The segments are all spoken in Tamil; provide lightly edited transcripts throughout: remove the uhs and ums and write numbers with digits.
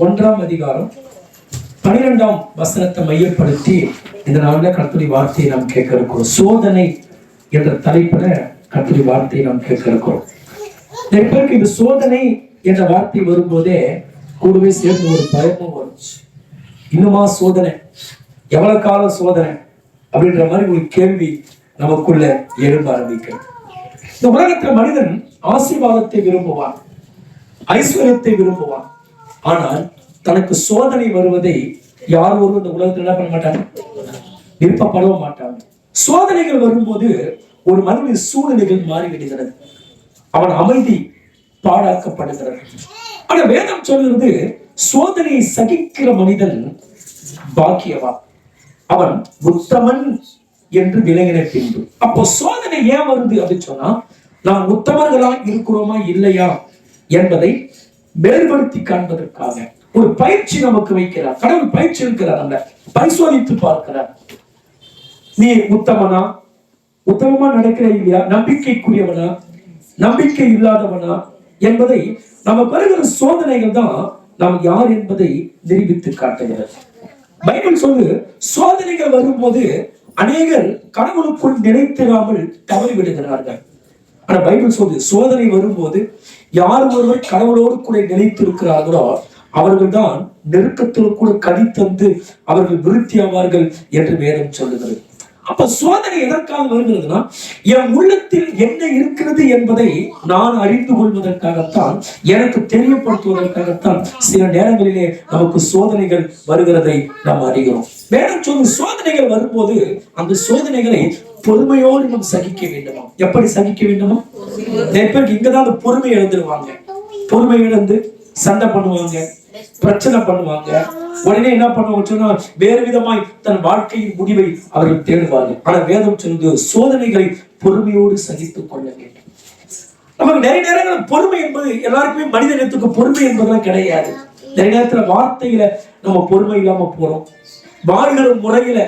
1ஆம் அதிகாரம் 12ஆம் வசனத்தை மையப்படுத்தி இந்த நாள்ல கர்த்தருடைய வார்த்தையை நாம் கேட்க இருக்கிறோம். சோதனை என்ற தலைப்புல கர்த்தருடைய வார்த்தையை நாம் கேட்க இருக்கிறோம். நிறைய பேருக்கு இந்த சோதனை என்ற வார்த்தை வரும்போதே கூடவே சேர்ந்து ஒரு பயமும் வந்துச்சு. இன்னுமா சோதனை, எவ்வளவு காலம் சோதனை அப்படின்ற மாதிரி ஒரு கேள்வி நமக்குள்ள எழும்ப ஆரம்பிக்கிறது. இந்த உலகத்துல மனிதன் ஆசீர்வாதத்தை விரும்புவான், ஐஸ்வர்யத்தை விரும்புவான். ஆனால் தனக்கு சோதனை வருவதை யார் ஒருவர் இந்த உலகத்தில் என்ன பண்ண மாட்டாங்க, விருப்பப்படவும் மாட்டாங்க. சோதனைகள் வரும்போது ஒரு மனிதனின் சூழ்நிலைகள் மாறிவிடுகிறது, அவன் அமைதி பாழாக்கப்படுகிறது. ஆனா வேதம் சொல்கிறது சோதனையை சகிக்கிற மனிதன் பாக்கியவான், அவன் உத்தமன் என்று விளங்கின பின்பு. அப்போ சோதனை ஏன் வருது அப்படின்னு சொன்னா, நாம் உத்தமர்களா இருக்கிறோமா இல்லையா என்பதை வேறுபடுத்தி காண்பதற்காக ஒரு பயிற்சி நமக்கு வைக்கிறார். கடவுள் பயிற்சி இருக்கிறார், நம்ம பரிசோதித்து பார்க்கிறார். நீ உத்தமனா, உத்தமமா நடக்கிற இல்லையா, நம்பிக்கைக்குரியவனா, நம்பிக்கை இல்லாதவனா என்பதை நம்ம பெறுகிற சோதனைகள் தான் நாம் யார் என்பதை நிரூபித்து காட்டுகிறது. பைபிள் சொல்லு, சோதனைகள் வரும்போது அநேகர் கடவுளுக்குள் நிலைத்திராமல் தவறி விடுகிறார்கள். ஆனா பைபிள் சொல்லு, சோதனை வரும்போது யார் ஒருவர் கடவுளோடு கூட நிலைத்திருக்கிறார்களோ அவர்கள் தான் நெருக்கத்தில் கூட கடி தந்து அவர்கள் விருத்தி ஆவார்கள் என்று வேதம் சொல்லுகிறது. அப்ப சோதனை எதற்காக வருகிறதுனா, என் உள்ளத்தில் என்ன இருக்கிறது என்பதை நான் அறிந்து கொள்வதற்காகத்தான், எனக்கு தெரியப்படுத்துவதற்காகத்தான் சில நேரங்களிலே நமக்கு சோதனைகள் வருகிறதை நாம் அறிகிறோம். வேதம் சொல்லி சோதனைகள் வரும்போது அந்த சோதனைகளை பொறுமையோடு நாம் சகிக்க வேண்டுமா? எப்படி சகிக்க வேண்டுமா? நிறைய பேருக்கு இங்கதான் அந்த பொறுமை இழந்துருவாங்க. பொறுமை இழந்து சண்டை பண்ணுவாங்க, பிரச்சனை பண்ணுவாங்க. உடனே என்ன பண்ணுவாங்க சொன்னா, வேறு விதமாய் தன் வாழ்க்கையின் முடிவை அவர்கள் தேடுவார்கள். ஆனா வேதம் சொல்லுது சோதனைகளை பொறுமையோடு சகித்துக் கொள்ள வேண்டும். நமக்கு நிறைய நேரங்கள் பொறுமை என்பது எல்லாருக்குமே மனித நேரத்துக்கு பொறுமை என்பதெல்லாம் கிடையாது. நிறைய நேரத்துல வார்த்தையில நம்ம பொறுமை இல்லாம போறோம், வாழ்கிற முறையில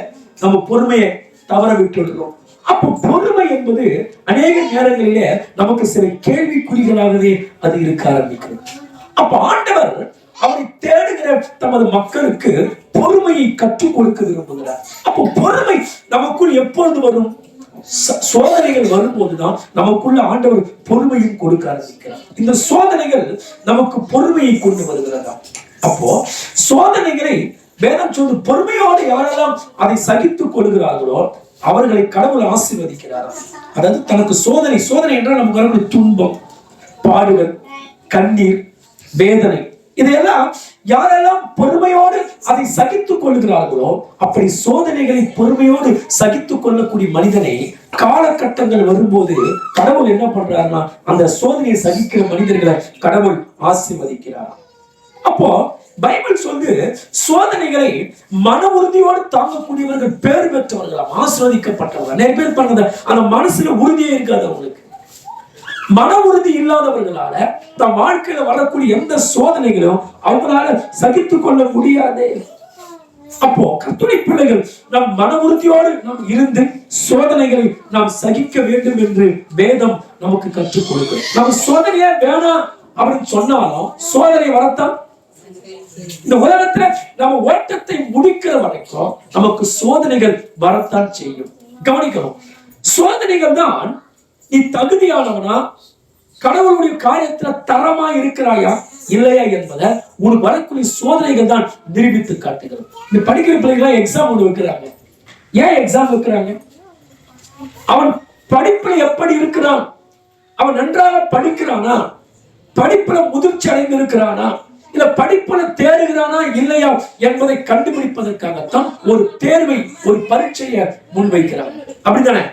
நம்ம பொறுமையை தவற விட்டுடுறோம். அப்போ பொறுமை என்பது அநேக நேரங்களிலே நமக்கு சில கேள்விக்குறிகளாகவே அது இருக்க ஆரம்பிக்கிறது. அப்ப ஆண்டவர் அவரை தேடுகிற தமது மக்களுக்கு பொறுமையை கற்றுக் கொடுக்க விரும்புகிறார். அப்போ பொறுமை நமக்குள் எப்பொழுது வரும்? சோதனைகள் வரும்போதுதான் நமக்குள்ள ஆண்டவர் பொறுமையும் கொடுக்க ஆரம்பிக்கிறார். இந்த சோதனைகள் நமக்கு பொறுமையை கொண்டு வருகிறதா? அப்போ சோதனைகளை வேதம் சொல்லு, பொறுமையோடு யாரெல்லாம் அதை சகித்துக் கொள்கிறார்களோ அவர்களை கடவுள் ஆசீர்வதிக்கிறார். அதாவது தனக்கு சோதனை, சோதனை என்றால் நமக்கு வரக்கூடிய துன்பம், பாடுகள், கண்ணீர், வேதனை, இதையெல்லாம் யாரெல்லாம் பொறுமையோடு அதை சகித்துக் கொள்கிறார்களோ, அப்படி சோதனைகளை பொறுமையோடு சகித்துக் கொள்ளக்கூடிய மனிதனை காலகட்டங்கள் வரும்போது கடவுள் என்ன பண்றாருன்னா, அந்த சோதனையை சகிக்கிற மனிதர்களை கடவுள் ஆசீர்வதிக்கிறார். அப்போ பைபிள் சொல்லு, சோதனைகளை மன உறுதியோடு தாங்கக்கூடியவர்கள் பேர் பெற்றவர்களாம், ஆசீர்வதிக்கப்பட்டவர்கள். நிறைய பேர் பண்ணது ஆனா மனசுல உறுதியே இருக்காது. அவங்களுக்கு மன உறுதி இல்லாதவர்களால தம் வாழ்க்கையில வரக்கூடிய எந்த சோதனைகளும் அவங்களால சகித்துக் கொள்ள முடியாது. அப்போ கர்த்தருடைய பிள்ளைகள் நம் மன உறுதியோடு நாம் இருந்து சோதனைகளை நாம் சகிக்க வேண்டும் என்று வேதம் நமக்கு கற்றுக் கொடுக்கும். நம்ம சோதனையே வேணாம் அப்படின்னு சொன்னாலும் சோதனை வரத்தான். இந்த உலகத்துல நம்ம ஓட்டத்தை முடிக்கிற வரைக்கும் நமக்கு சோதனைகள் வரத்தான் செய்யும். கவனிக்கணும், சோதனைகள் தான் நீ தகுதியானவனா, கடவுளுடைய காரியத்துல தரமா இருக்கிறாயா இல்லையா என்பதை உனக்கு வரக்கூடிய சோதனைகள் தான் நிரூபித்து காட்டுகிறது. இந்த படிக்கிற பிள்ளைகள் எக்ஸாம் ஒன்று வைக்கிறாங்க. ஏன் எக்ஸாம் வைக்கிறாங்க? அவன் படிப்புல எப்படி இருக்கிறான், அவன் நன்றாக படிக்கிறானா, படிப்புல முதிர்ச்சி அடைந்து இருக்கிறானா, இல்ல படிப்புல தேடுகிறானா இல்லையா என்பதை கண்டுபிடிப்பதற்காகத்தான் ஒரு தேர்வை, ஒரு பரீட்சையை முன்வைக்கிறாங்க. அப்படித்தானே?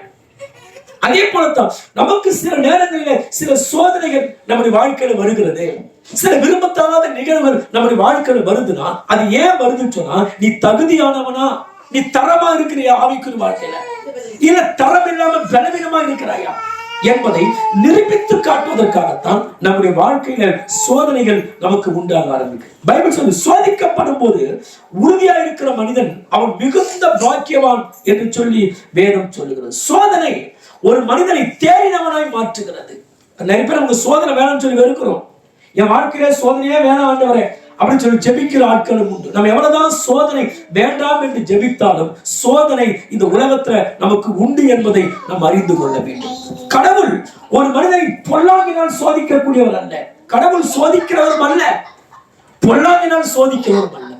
அதே போலத்தான் நமக்கு சில நேரங்களில் சில சோதனைகள் நம்முடைய வாழ்க்கையில வருகிறது, சில விரும்பத்தகாத நிகழ்வுகள் நம்முடைய வாழ்க்கையில வருதுன்னா அது ஏன் வருதுன்னு சொன்னா, நீ தகுதியானவனா, நீ தரமா இருக்கிறியா ஆவிக்குரிய வாழ்க்கையில, இல்ல தரம் இல்லாம பலவீனமா இருக்கிறாயா என்பதை நிரூபித்து காட்டுவதற்காகத்தான் நம்முடைய வாழ்க்கையில சோதனைகள் நமக்கு உண்டாக ஆரம்பிக்கும். பைபிள் சொல்லி, சோதிக்கப்படும் போது உறுதியா இருக்கிற மனிதன் அவன் மிகுந்த பாக்கியவான் என்று சொல்லி வேதம் சொல்லுகிறது. சோதனை ஒரு மனிதனை தேறினவனாய் மாற்றுகிறது. நிறைய பேர் அவங்க சோதனை வேணாம்னு சொல்லி வெறுக்கிறோம். என் வாழ்க்கையில சோதனையே வேணாம் ஆண்டவரே அப்படின்னு சொல்லி ஜெபிக்கிற ஆட்களும் உண்டு. நம்ம எவ்வளவுதான் சோதனை வேண்டாம் என்று ஜெபித்தாலும் சோதனை இந்த உலகத்துல நமக்கு உண்டு என்பதை நாம் அறிந்து கொள்ள வேண்டும். கடவுள் ஒரு மனிதனை பொல்லாங்கினால் சோதிக்கக்கூடியவர் அல்ல. கடவுள் சோதிக்கிறவரும் அல்ல, பொல்லாங்கினால் சோதிக்கிறவரும் அல்ல.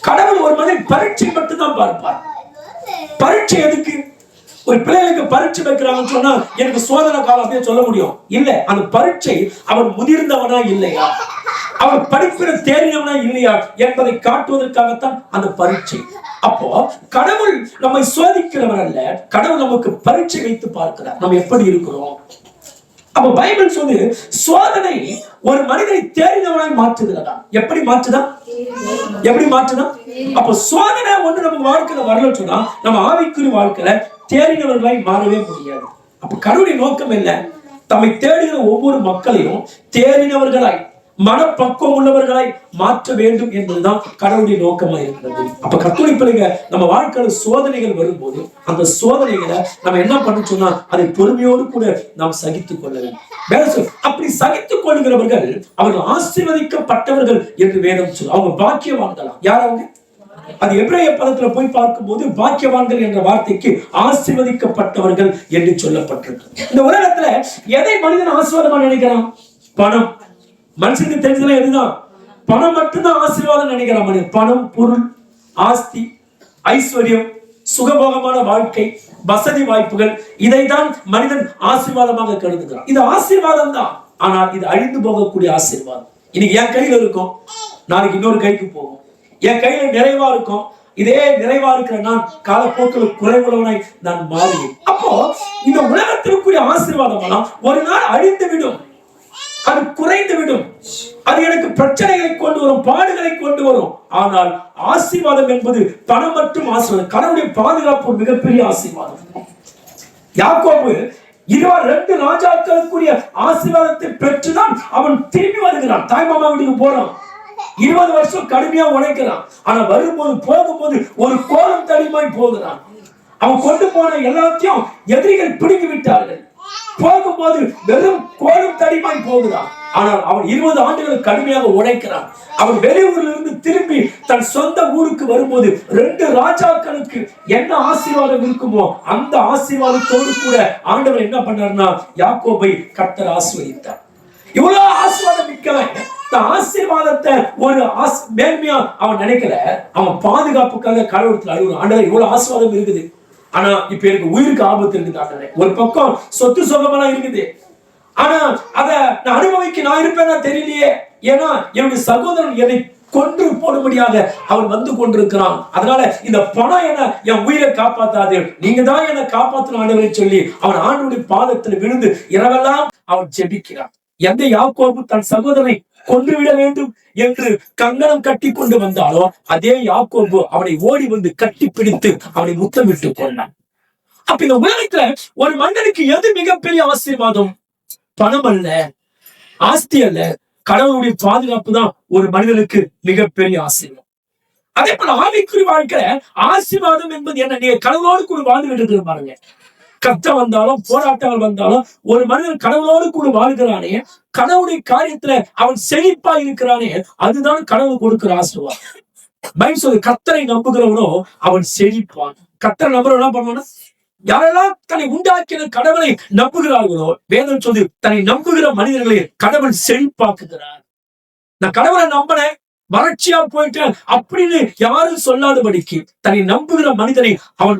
கடவுள் ஒரு மனிதன் பரீட்சை மட்டும்தான் பார்ப்பார். பரீட்சை எதுக்கு? ஒரு பிள்ளைகளுக்கு பரீட்சை வைக்கிறாங்கன்னு சொன்னா எனக்கு சோதனை காலம் அப்படின்னு சொல்ல முடியும் இல்ல. அந்த பரீட்சை அவன் முதிர்ந்தவனா இல்லையா, அவன் படிப்பின தேறினவனா இல்லையா என்பதை காட்டுவதற்காகத்தான் அந்த பரீட்சை. அப்போ கடவுள் நம்மை சோதிக்கிறவர் அல்ல, கடவுள் நமக்கு பரீட்சை வைத்து பார்க்கிறார் நம்ம எப்படி இருக்கிறோம். அப்ப பைபிள் சொல்லு சோதனை ஒரு மனிதனை தேறினவனாய் மாற்றுகிறதா. எப்படி மாற்றுதா? எப்படி மாற்றுதா? அப்ப சோதனை ஒன்று நம்ம வாழ்க்கையில வரல சொன்னா நம்ம ஆவிக்குரிய வாழ்க்கையில தேறினவர்களாய் மாறவே முடியாது. அப்ப கடவுளுடைய நோக்கம் என்ன? தம்மை தேடுகிற ஒவ்வொரு மக்களையும் தேறினவர்களாய் மனப்பக்குவம் உள்ளவர்களாய் மாற்ற வேண்டும் என்பதுதான் கடவுளுடைய நோக்கமா இருக்கிறது. அப்ப கர்த்தருடைய பிள்ளைங்க நம்ம வாழ்க்கையில சோதனைகள் வரும்போது அந்த சோதனைகளை நம்ம என்ன பண்ண சொன்னா அதை பொறுமையோடு கூட நாம் சகித்துக் கொள்ள வேண்டும். அப்படி சகித்துக் கொள்கிறவர்கள் அவர்கள் ஆசீர்வதிக்கப்பட்டவர்கள் என்று வேதம் சொல்ல. அவங்க பாக்கியவான்களா? யார் அவங்க? அது எபிரேய பதத்துல போய் பார்க்கும்போது பாக்கியவான்கள் என்ற வார்த்தைக்கு ஆசீர்வதிக்கப்பட்டவர்கள் என்று சொல்லப்பட்டிருக்கு. இந்த உலகத்துல எதை மனிதன் ஆசீர்வாதமா நினைக்கிறான்? பணம். மனுஷனுக்கு தெரிஞ்சதுல எதுதான்? பணம் மட்டும்தான் ஆசீர்வாதம் நினைக்கிறான் மனிதன். பணம், பொருள், ஆஸ்தி, ஐஸ்வர்யம், சுகபோகமான வாழ்க்கை, வசதி வாய்ப்புகள், இதைதான் மனிதன் ஆசீர்வாதமாக கருதுகிறான். இது ஆசீர்வாதம் தான், ஆனால் இது அழிந்து போகக்கூடிய ஆசீர்வாதம். இன்னைக்கு என் கையில இருக்கும், நாளைக்கு இன்னொரு கைக்கு போகும். என் கையில நிறைவா இருக்கும், இதே நிறைவா இருக்கிற நான் காலப்போக்கில் குறைவுள்ளவனாய் நான் மாறுவேன். அப்போ இந்த உலகத்திற்குரிய ஆசீர்வாதம் எல்லாம் ஒரு நாள் அழிந்து விடும், அது குறைந்து விடும், அது எனக்கு பிரச்சனைகளை கொண்டு வரும், பாடுகளை கொண்டு வரும். ஆனால் ஆசீர்வாதம் என்பது பணம் மற்றும் ஆசீர்வாதம். கடவுளுடைய பாதுகாப்பு மிகப்பெரிய ஆசீர்வாதம். யாக்கோபு 22 ராஜாக்களுக்குரிய ஆசீர்வாதத்தை பெற்றுதான் அவன் திரும்பி வருகிறான். தாய்மாமா வீட்டுக்கு போறான், 20 வருஷம் கடுமையா உழைக்கிறான். ஆனா வரும்போது போகும்போது ஒரு கோலம் தடிமாய் போகிறான். அவன் கொண்டு போன எல்லாத்தையும் எதிரிகள் பிடித்து விட்டார்கள். போகும்போது வெறும் கோலும் தடிமாய் போகிறான். ஆனால் அவன் 20 ஆண்டுகள் கடுமையாக உழைக்கிறான். அவன் வெளியூர்ல இருந்து திரும்பி தன் சொந்த ஊருக்கு வரும்போது 2 ராஜாக்களுக்கு என்ன ஆசீர்வாதம் இருக்குமோ அந்த ஆசீர்வாதத்தோடு கூட ஆண்டவர் என்ன பண்ணார்னா யாக்கோபை கர்த்தர் ஆசீர்வதித்தார். இவ்வளவு ஆசீர்வாதம் மிக்கவன் ஆசீர்வாதத்தை ஒரு மேன்மையா அவன் நினைக்கல. அவன் பாதுகாப்புக்காக கடவுளத்துல அழுகுறான். ஆண்டவர் இவ்வளவு ஆசீர்வாதம் இருக்குது, ஆனா இப்ப எனக்கு உயிருக்கு ஆபத்து இருக்குது. ஒரு பக்கம் சொத்து சுகமெல்லாம் இருக்குது, ஆனா அத நான் அனுபவிக்க நான் இருப்பேன்னா தெரியலையே. ஏன்னா என்னுடைய சகோதரன் என்னை கொன்று போடும்படியாக அவன் வந்து கொண்டிருக்கிறான். அதனால இந்த பணம் என் உயிரை காப்பாத்தாது, நீங்க தான் என்னை காப்பாற்றணும் ஆண்டவரை சொல்லி அவன் ஆண்டவருடைய பாதத்துல விழுந்து இரவெல்லாம் அவன் ஜெபிக்கிறான். எந்த யாக்கோபு தன் சகோதரனை கொன்றுவிட வேண்டும் என்று கங்கணம் கட்டி கொண்டு வந்தாலோ அதே யாக்கோபு அவனை ஓடி வந்து கட்டி பிடித்து அவனை முத்தமிட்டு கொண்டான். அப்ப இந்த உலகத்துல ஒரு மனிதனுக்கு எது மிகப்பெரிய ஆசீர்வாதம்? பணம் அல்ல, ஆஸ்தி அல்ல, கடவுளுடைய பாதுகாப்பு தான் ஒரு மனிதனுக்கு மிகப்பெரிய ஆசீர்வாதம். அதே போல ஆவிக்குரிய வாழ்க்கை ஆசீர்வாதம் என்பது என்ன? நீங்க கடவுளோடு கூட வாழ்ந்துகிட்டு இருக்கிற பாருங்க. கஷ்டம் வந்தாலும் போராட்டங்கள் வந்தாலும் ஒரு மனிதன் கடவுளோடு கூட வாழ்கிறானே, கடவுளுடைய காரியத்துல அவன் செழிப்பா இருக்கிறானே, அதுதான் கடவுள் கொடுக்கிற ஆசீர்வாதம். பைபிள் சொல்லுது கர்த்தரை நம்புகிறவனோ அவன் செழிப்பான். கர்த்தரை நம்புறவன் என்ன பண்ணுவானா? யாரெல்லாம் தன்னை உண்டாக்கின கடவுளை நம்புகிறார்களோ வேதம் சொல்லி தன்னை நம்புகிற மனிதர்களை கடவுள் செழிப்பாக்குகிறார். நான் கடவுளை நம்பினேன் வறட்சியா போயிட்டேன் அப்படின்னு யாரும் சொல்லாதபடிக்கு தன்னை நம்புகிற மனிதனை அவன்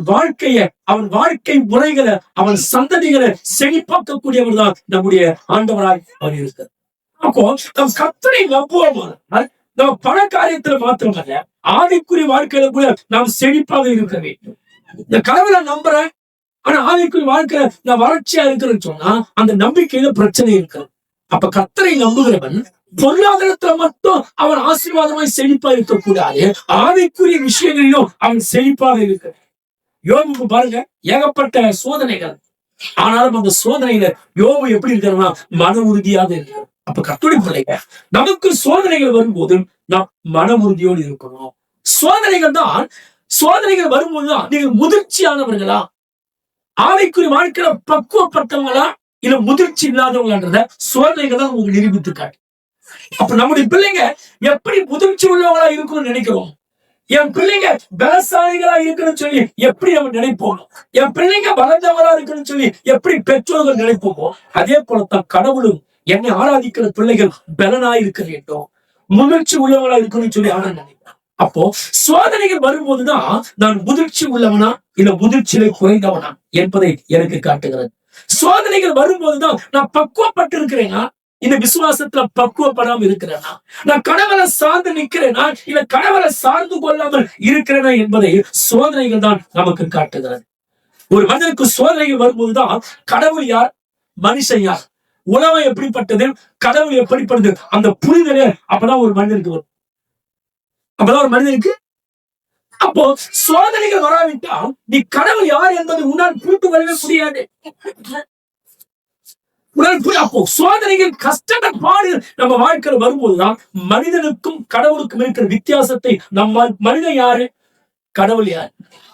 வாழ்க்கை முறைகளை அவன் சந்ததிகளை செழிப்பாக்கக்கூடியவர் தான் நம்முடைய ஆண்டவராய் அவர் இருக்கிறார். அப்போ நம் கர்த்தரை நம்புவோம். நம்ம பண காரியத்துல மாத்திரமல்ல ஆவிக்குரிய வாழ்க்கையில கூட நாம் செழிப்பாக இருக்க வேண்டும். இந்த கடவுளை நம்புறேன், ஆனா ஆவிக்குரிய வாழ்க்கையில நான் வறட்சியா இருக்கிறேன்னு சொன்னா அந்த நம்பிக்கையில பிரச்சனை இருக்கு. அப்ப கர்த்தரை நம்புகிறவன் பொருளாதாரத்துல மட்டும் அவன் ஆசீர்வாதமாய் செழிப்பா இருக்கக்கூடாது, ஆவிக்குரிய விஷயங்களிலும் அவன் செழிப்பாக இருக்க. யோபுக்கு பாருங்க ஏகப்பட்ட சோதனைகள், ஆனாலும் அந்த சோதனையில யோபு எப்படி இருக்கிறனா மன உறுதியாக இருக்கிறார். அப்ப கர்த்தருடைய பிள்ளைங்க நமக்கு சோதனைகள் வரும்போது நாம் மன உறுதியோடு இருக்கணும். சோதனைகள் வரும்போதுதான் நீங்கள் முதிர்ச்சியானவர்களா, ஆவிக்குரிய வாழ்க்கையில பக்குவப்பட்டவங்களா இல்ல முதிர்ச்சி இல்லாதவங்கன்றத சோதனைகள் தான் உங்களுக்கு நிரூபித்து காட்டு. அப்ப நம்முடைய பிள்ளைங்க எப்படி முதிர்ச்சி உள்ளவங்களா இருக்கணும்னு நினைக்கிறோம். என் பிள்ளைங்க பலசாலிகளா இருக்குன்னு சொல்லி எப்படி நம்ம நினைப்போம். என் பிள்ளைங்க பலந்தவரா இருக்குன்னு சொல்லி எப்படி பெற்றோர்கள் நினைப்போமோ, அதே போலத்தான் கடவுளும் என்னை ஆராதிக்கிற பிள்ளைகள் பலனா இருக்க வேண்டும், முதிர்ச்சி உள்ளவங்களா இருக்கணும்னு சொல்லி ஆனா நினைப்பேன். அப்போ சோதனைகள் வரும்போதுதான் நான் முதிர்ச்சி உள்ளவனா இல்ல முதிர்ச்சியில குறைந்தவனா என்பதை எனக்கு காட்டுகிறது. சோதனைகள் வரும்போதுதான் நான் பக்குவப்பட்டு இருக்கிறேனா இந்த விசுவாசத்துல பக்குவப்படாம இருக்கிறேனா, நான் கடவுளை சார்ந்து நிக்கிறேனா இல்ல கடவுளை சார்ந்து கொள்ளாமல் இருக்கிறேனா என்பதை சோதனைகள் தான் நமக்கு காட்டுகிறது. ஒரு மனிதனுக்கு சோதனைகள் வரும்போதுதான் கடவுள் யார், மனுஷன் யார், உலகம் எப்படிப்பட்டது, கடவுள் எப்படிப்பட்டது அந்த புரிதலே அப்பதான் ஒரு மனிதனுக்கு வரும். அப்பதான் ஒரு மனிதனுக்கு அப்போ சோதனைகள் வராவிட்டால் நீ கடவுள் யார் என்பதை உன்னால் புரிந்து கொள்ளவே முடியாது. அப்போ சோதனைகள், கஷ்டங்கள், பாடுகள் நம்ம வாழ்க்கையில் வரும்போதுதான் மனிதனுக்கும் கடவுளுக்கும் இருக்கிற வித்தியாசத்தை நம்ம மனிதன் யாரு, கடவுள் யார்,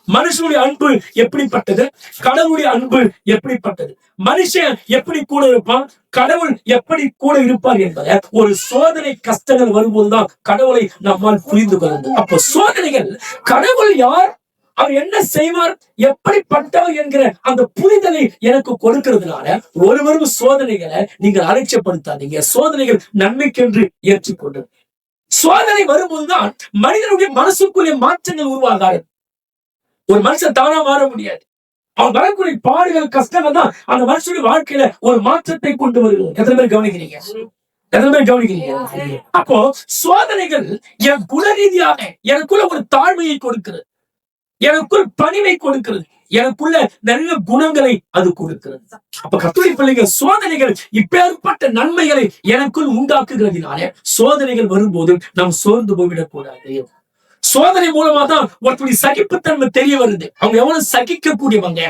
மனுஷனுடைய அன்பு எப்படிப்பட்டது, கடவுளுடைய அன்பு எப்படிப்பட்டது, மனுஷன் எப்படி கூட இருப்பான், கடவுள் எப்படி கூட இருப்பார் என்பதை ஒரு சோதனை கஷ்டங்கள் வரும்போதுதான் கடவுளை நம்மால் புரிந்து கொள்ளுது. அப்போ சோதனைகள் கடவுள் யார், அவர் என்ன செய்வார், எப்படிப்பட்டவர் என்கிற அந்த புரிதலை எனக்கு கொடுக்கிறதுனால ஒருவரும் சோதனைகளை நீங்கள் அலட்சியப்படுத்தாதீங்க. சோதனைகள் நன்மைக்கென்று ஏற்றுக்கொண்டு சோதனை வரும்போதுதான் மனிதனுடைய மனசுக்குரிய மாற்றங்கள் உருவாகாது. ஒரு மனுஷன் தானா மாற முடியாது. அவன் வரக்கூடிய பாடுகள், கஷ்டங்கள் தான் அந்த மனுஷனுடைய வாழ்க்கையில ஒரு மாற்றத்தை கொண்டு வருகிறது. எத்தனை பேர் கவனிக்கிறீங்க? எத்தனை பேர் கவனிக்கிறீங்க? அப்போ சோதனைகள் என் குல ரீதியாக எனக்குள்ள ஒரு தாழ்மையை கொடுக்கிறது, எனக்குள் பணிவை கொடுக்கிறது, எனக்குள்ள நல்ல குணங்களை அது கொடுக்கிறது. அப்ப கர்த்தருடைய பிள்ளைகள் சோதனைகள் இப்பேற்பட்ட நன்மைகளை எனக்குள் உண்டாக்குகிறதுனால சோதனைகள் வரும்போது நாம் சோர்ந்து போய்விடக் கூடாது. சோதனை மூலமா தான் ஒருத்தருடைய சகிப்புத்தன்மை தெரிய வருது. அவங்க எவ்வளவு சகிக்கக்கூடியவங்க,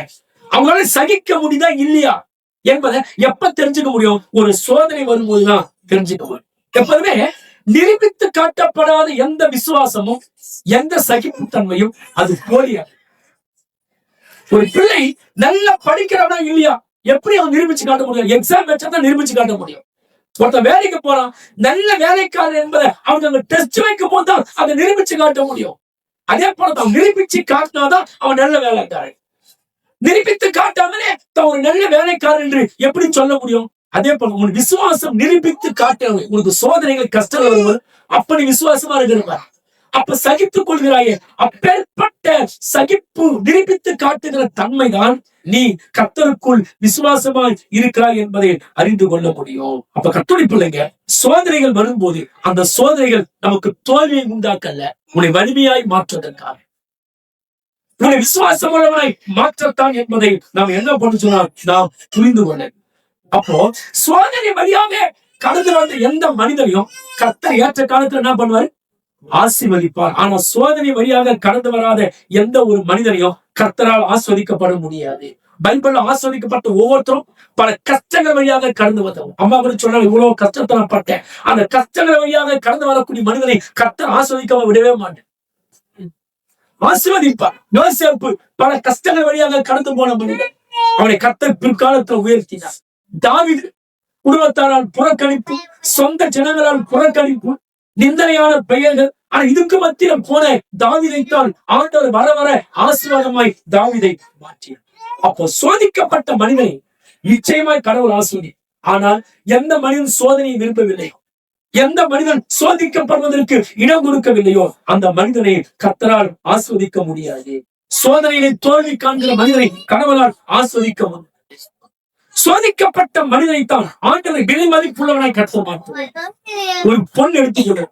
அவங்களால சகிக்க முடியுதா இல்லையா என்பதை எப்ப தெரிஞ்சுக்க முடியும், ஒரு சோதனை வரும்போதுதான் தெரிஞ்சுக்க முடியும். எப்போதுமே நிரூபித்து காட்டப்படாத எந்த விசுவாசமும் எந்த சகிப்புத்தன்மையும் அது போலியா. ஒரு பிள்ளை நல்லா படிக்கிறவனா இல்லையா எப்படி அவன் நிரூபிச்சு காட்ட முடியும்? எக்ஸாம் வச்சாதான் நிரூபிச்சு காட்ட முடியும். ஒருத்தன் வேலைக்கு போறான், நல்ல வேலைக்காரர் என்பதை அவங்க டெஸ்ட் வைக்கும் போதுதான் அதை நிரூபிச்சு காட்ட முடியும். அதே போலதான் நிரூபிச்சு காட்டினாதான் அவன் நல்ல வேலைக்காரன். நிரூபித்து காட்டாமலே தான் ஒரு நல்ல வேலைக்காரன் என்று எப்படி சொல்ல முடியும்? அதே போல உன் விசுவாசம் நிரூபித்து காட்ட உனக்கு சோதனைகள், கஷ்டங்கள் வரும்போது அப்படி விசுவாசமா இருக்கிற அப்ப சகித்துக் கொள்கிறாயே, அப்பேற்பட்ட சகிப்பு நிரூபித்து காட்டுகிற தன்மைதான் நீ கர்த்தருக்குள் விசுவாசமாய் இருக்கிறாய் என்பதை அறிந்து கொள்ள முடியும். அப்ப கர்த்தருடைய பிள்ளைங்க சோதனைகள் வரும்போது அந்த சோதனைகள் நமக்கு தோல்வியை உண்டாக்கல்ல, உன்னை வலிமையாய் மாற்றுவதற்காக, உன்னை விசுவாசம் உள்ளவனாய் மாற்றத்தான் என்பதை நாம் என்ன பண்ண சொன்னால் நாம் புரிந்து கொள்ள. அப்போ சோதனை வழியாக கடந்து வந்த எந்த மனிதனையும் கர்த்தர் ஏற்ற காலத்துல என்ன பண்ணுவாரு, ஆசீர்வதிப்பார். ஆனா சோதனை வழியாக கடந்து வராத எந்த ஒரு மனிதனையும் கர்த்தரால் ஆஸ்வதிக்கப்பட முடியாது. பைபிள்ல ஆஸ்வதிக்கப்பட்ட ஒவ்வொருத்தரும் பல கஷ்டங்கள் வழியாக கடந்து வந்தோம். அம்மா கூட சொன்னாங்க, இவ்வளவு கஷ்டத்தை நான் பட்டேன். அந்த கஷ்டங்கள் வழியாக கடந்து வரக்கூடிய மனிதனை கர்த்தர் ஆஸ்வதிக்க விடவே மாட்டேன், ஆசீர்வதிப்பார். யோசேப்பு பல கஷ்டங்கள் வழியாக கடந்து போன மனிதன், அவனை கர்த்தர் பிற்காலத்தில் உயர்த்தினார். தாவீது குடும்பத்தாரால் புறக்கணிப்பு, சொந்த ஜனங்களால் புறக்கணிப்பு, நிந்தனையான பெயர்கள். ஆனா இதுக்கு மத்தியில போன தாவீதைத்தான் ஆண்டவர் வர வர ஆசீர்வாதமாய் தாவீதை மாற்றினார். அப்போ சோதிக்கப்பட்ட மனிதனை நிச்சயமாய் கடவுள் ஆசீர்வதி. ஆனால் எந்த மனிதன் சோதனையை விரும்பவில்லையோ, எந்த மனிதன் சோதிக்கப்படுவதற்கு இடம் கொடுக்கவில்லையோ அந்த மனிதனை கர்த்தரால் ஆஸ்வதிக்க முடியாது. சோதனையை தோல்வி காண்கிற மனிதனை கடவுளால் ஆஸ்வதிக்க முடியாது. சோதிக்கப்பட்ட மனிதனைத்தான் ஆண்டவரை விலை மதிப்புள்ளவனாய் கர்த்தர் மாற்றுவார். ஒரு பொன் எடுத்துக்கொள்ள,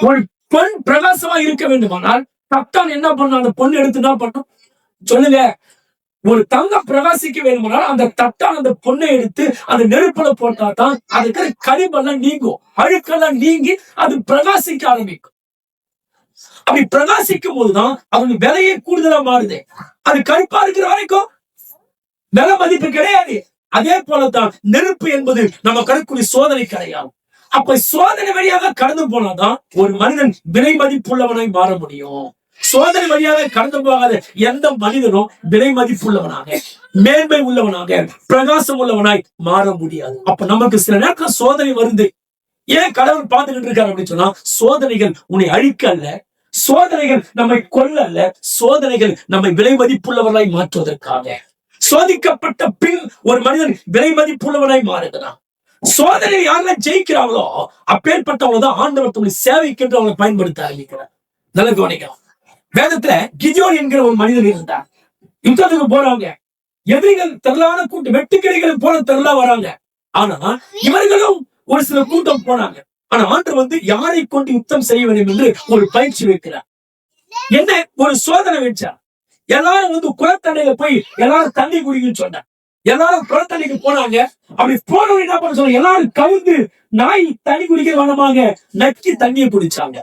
ஒரு பொன் பிரகாசமா இருக்க வேண்டுமானால் தத்தான் என்ன பண்ணும், அந்த பொண்ணு எடுத்து என்ன பண்ணும் சொல்லுங்க. ஒரு தங்கம் பிரகாசிக்க வேண்டுமானால் அந்த தட்டான் அந்த பொண்ணை எடுத்து அந்த நெருப்புல போட்டா தான் அதுக்கு கரிபெல்லாம் நீங்கும், அழுக்கெல்லாம் நீங்கி அது பிரகாசிக்க ஆரம்பிக்கும். அப்படி பிரகாசிக்கும் போதுதான் அவங்க விலையே கூடுதலா மாறுது. அது கருப்பா இருக்கிற வரைக்கும் விலை மதிப்பு கிடையாது. அதே போலதான் நெருப்பு என்பது நம்ம கருக்குரிய சோதனை கிடையாது. அப்ப சோதனை வழியாக கடந்து போனாதான் ஒரு மனிதன் விலை மதிப்புள்ளவனாய் மாற முடியும். சோதனை வழியாக கடந்து போகாத எந்த மனிதனும் விலை மதிப்புள்ளவனாக, மேன்மை உள்ளவனாக, பிரகாசம் உள்ளவனாய் மாற முடியாது. அப்ப நமக்கு சில நேரத்துல சோதனை வருது, ஏன் கடவுள் பார்த்துக்கிட்டு இருக்காரு அப்படின்னு சொன்னா, சோதனைகள் உன்னை அழிக்க அல்ல, சோதனைகள் நம்மை கொல்ல அல்ல, சோதனைகள் நம்மை விலை மதிப்புள்ளவர்களாய் மாற்றுவதற்காக. சோதிக்கப்பட்ட பின் ஒரு மனிதன் விலை மதிப்புள்ளவனாய் மாறுகிறான். சோதனை யாரெல்லாம் ஜெயிக்கிறாங்களோ அப்பேற்பட்டவங்க தான் ஆண்டவர் தம்முடைய சேவைக்கென்று அவங்களை பயன்படுத்த ஆரம்பிக்கிறார். நல்ல கவனிக்கலாம். வேதத்துல கிதியோன் என்கிற ஒரு மனிதன் இருந்தார். யுத்தத்துக்கு போறாங்க, எதிரிகள் திரளான கூட்டம், வெட்டுக்கிளிகள் போல திரளா வராங்க. ஆனா இவர்களும் ஒரு சில கூட்டம் போனாங்க. ஆனா ஆண்டவர் யாரை கொண்டு யுத்தம் செய்ய வேண்டும் என்று ஒரு பயிற்சி வைக்கிறார். என்ன ஒரு சோதனை வச்சார். எல்லாரும் குளத்தண்டையில போய் எல்லாரும் தண்ணி குடிக்கணும்னு சொன்னார். எல்லாரும் குளத்தண்டைக்கு போனாங்க. அப்படி போனவங்க என்ன பண்ண சொல்ல, எல்லாரும் கவுந்து நாய் தண்ணி குடிக்க வனமாக நக்கி தண்ணியை குடிச்சாங்க.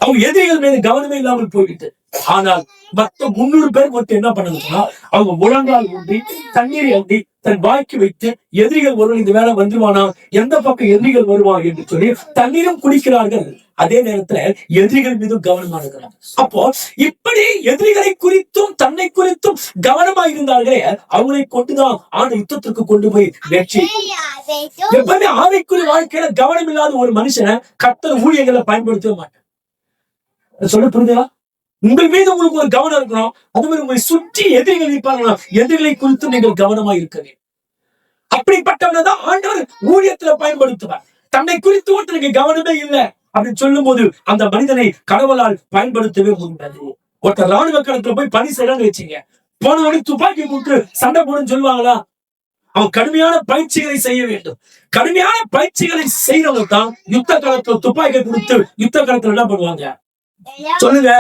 அவங்க எதிரிகள் மீது கவனமே இல்லாமல் போய்விட்டு. ஆனால் மற்ற 300 பேர் மட்டும் என்ன பண்ணுங்கன்னா, அவங்க முழங்கால் ஊன்றி தண்ணீரை அண்டி தன் வாய்க்கு வைத்து, எதிரிகள் ஒருவன் இந்த வேலை வந்துருவானா, எந்த பக்கம் எதிரிகள் வருவான் என்று சொல்லி தண்ணீரும் குடிக்கிறார்கள். அதே நேரத்துல எதிரிகள் மீதும் கவனமா இருக்கிறாங்க. அப்போ இப்படி எதிரிகளை குறித்தும் தன்னை குறித்தும் கவனமா இருந்தார்களே, அவங்களை கொண்டுதான் ஆண்டு யுத்தத்திற்கு கொண்டு போய் வெற்றி. எப்பவுமே ஆவிக்குரிய வாழ்க்கையில கவனம் இல்லாத ஒரு மனுஷனை கர்த்தர் ஊழியர்களை பயன்படுத்தவே மாட்டார். சொல்ல புரியுதா? உங்கள் மீது உங்களுக்கு ஒரு கவனம் இருக்கணும். அது மாதிரி உங்களை சுற்றி எதிரிகள் இருப்பாங்களா, எதிரிகளை குறித்து நீங்கள் கவனமா இருக்கவே. அப்படிப்பட்டவனை தான் ஆண்டவர் ஊழியத்துல பயன்படுத்துவார். தன்னை குறித்து ஒருத்தருக்கு கவனமே இல்லை அப்படின்னு சொல்லும் போது அந்த மனிதனை கடவுளால் பயன்படுத்தவே முடியாது. ஒருத்தர் ராணுவ களத்துல போய் பணி செய்யறான்னு வச்சுங்க, போனவனே துப்பாக்கி போட்டு சண்டை போடுன்னு சொல்லுவாங்களா? அவன் கடுமையான பயிற்சிகளை செய்ய வேண்டும். கடுமையான பயிற்சிகளை செய்யறவங்க தான் யுத்த காலத்துல துப்பாக்கி கொடுத்து யுத்த காலத்துல என்ன பண்ணுவாங்க சொல்லுங்க,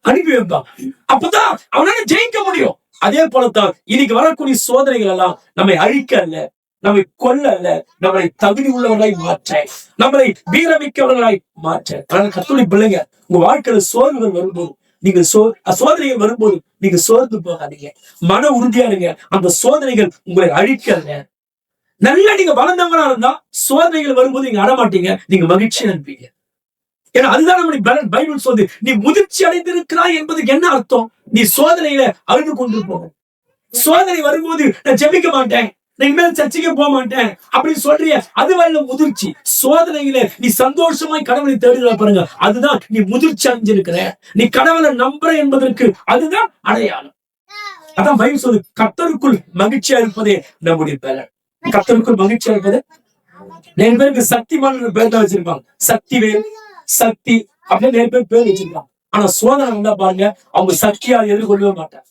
அனுப்பி வைப்பான். அப்பதான் அவனால ஜெயிக்க முடியும். அதே போலத்தான் இன்னைக்கு வரக்கூடிய சோதனைகள் எல்லாம் நம்மை அழிக்க அல்ல, நம்மை கொல்ல அல்ல, நம்மளை தகுதி உள்ளவர்களாய் மாற்ற, நம்மளை வீரமிக்கவர்களாய் மாற்ற. அதனால கர்த்தருடைய பிள்ளைங்க, உங்க வாழ்க்கையில சோதனைகள் வரும்போது, நீங்க சோதனைகள் வரும்போது நீங்க சோர்ந்து போகாதீங்க, மன உறுதியா இருங்க. அந்த சோதனைகள் உங்களை அழிக்க அல்ல. நல்லா நீங்க வளர்ந்தவங்களா இருந்தா சோதனைகள் வரும்போது நீங்க அடமாட்டீங்க, நீங்க மகிழ்ச்சியா இருப்பீங்க. ஏன்னா அதுதான் நம்முடைய பைபிள் சொல்லுது. நீ முதிர்ச்சி அடைந்திருக்கிறாய் என்பதுக்கு என்ன அர்த்தம்? நீ சோதனையில அழுது கொண்டு போக. சோதனை வரும்போது நான் ஜெபிக்க மாட்டேன், நான் இனிமேல் சர்ச்சைக்கு போக மாட்டேன் அப்படின்னு சொல்றிய, அது வரல முதிர்ச்சி. சோதனையில நீ சந்தோஷமாய் கடவுளை தேடுகிற பாருங்க, அதுதான் நீ முதிர்ச்சி அடைஞ்சிருக்கிற. நீ கடவுளை நம்புற என்பதற்கு அதுதான் அடையாளம். அதான் பைபிள் சொல்லுது, கர்த்தருக்குள் மகிழ்ச்சியா இருப்பதே நம்முடைய பலன். கர்த்தருக்குள் மகிழ்ச்சியா இருப்பது. நிறைய பேருக்கு சக்திமான் பேர் தான் வச்சிருப்பாங்க. சக்திவேல், சக்தி அப்படின்னு நிறைய பேர் பேர் வச்சிருக்காங்க. ஆனா சோதனை வந்தா பாருங்க, அவங்க சக்தியால் எதிர்கொள்ளவே மாட்டாங்க.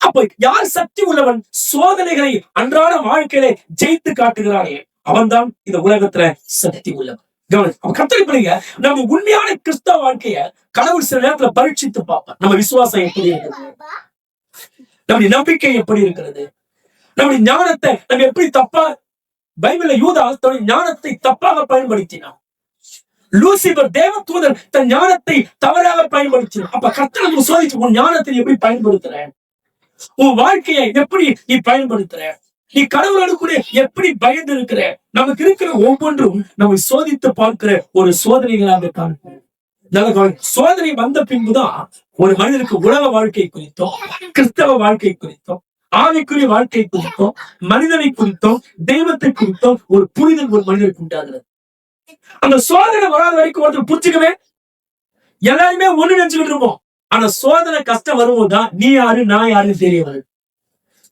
அப்ப யார் சக்தி உள்ளவன்? சோதனைகளை அன்றாட வாழ்க்கையில ஜெயித்து காட்டுகிறானே, அவன் தான் இந்த உலகத்துல சக்தி உள்ளவன். கர்த்தரை பிள்ளைங்க, நம்ம உண்மையான கிறிஸ்தவ வாழ்க்கைய கடவுள் சில நேரத்துல பரீட்சித்து பார்ப்பார். நம்ம விசுவாசம் எப்படி இருக்கிறது, நம்முடைய நம்பிக்கை எப்படி இருக்கிறது, நம்முடைய ஞானத்தை நம்ம எப்படி தப்பா. பைபிள்ல யூதாஸ் தன்னுடைய ஞானத்தை தப்பாக பயன்படுத்தினான். லூசிபர் தேவதூதன் தன் ஞானத்தை தவறாக பயன்படுத்தினான். அப்ப கர்த்தர் நம்ம சோதிச்சு, உன் ஞானத்தை எப்படி பயன்படுத்துற, உன் வாழ்க்கையை எப்படி நீ பயன்படுத்துற, நீ கடவுளோடு கூட எப்படி பயந்து இருக்கிற. நமக்கு இருக்கிற ஒவ்வொன்றும் நம்ம சோதித்து பார்க்கிற ஒரு சோதனைகளாக காணப்படும். சோதனை வந்த பின்புதான் ஒரு மனிதனுக்கு உலக வாழ்க்கை குறித்தோம், கிறிஸ்தவ வாழ்க்கை குறித்தோம், ஆவிக்குரிய வாழ்க்கை குறித்தோம், மனிதனை குறித்தோம், தெய்வத்தை குறித்தோம் ஒரு புரிதல் ஒரு மனிதனுக்கு உண்டாகிறது. அந்த சோதனை வராத வரைக்கும் ஒருத்தர் புரிஞ்சுக்கவே எல்லாருமே ஒண்ணு நினைச்சுக்கிட்டு இருப்போம். ஆனா சோதனை கஷ்டம் வரும்போதுதான் நீ யாரு நான் யாருன்னு தெரிய வருது.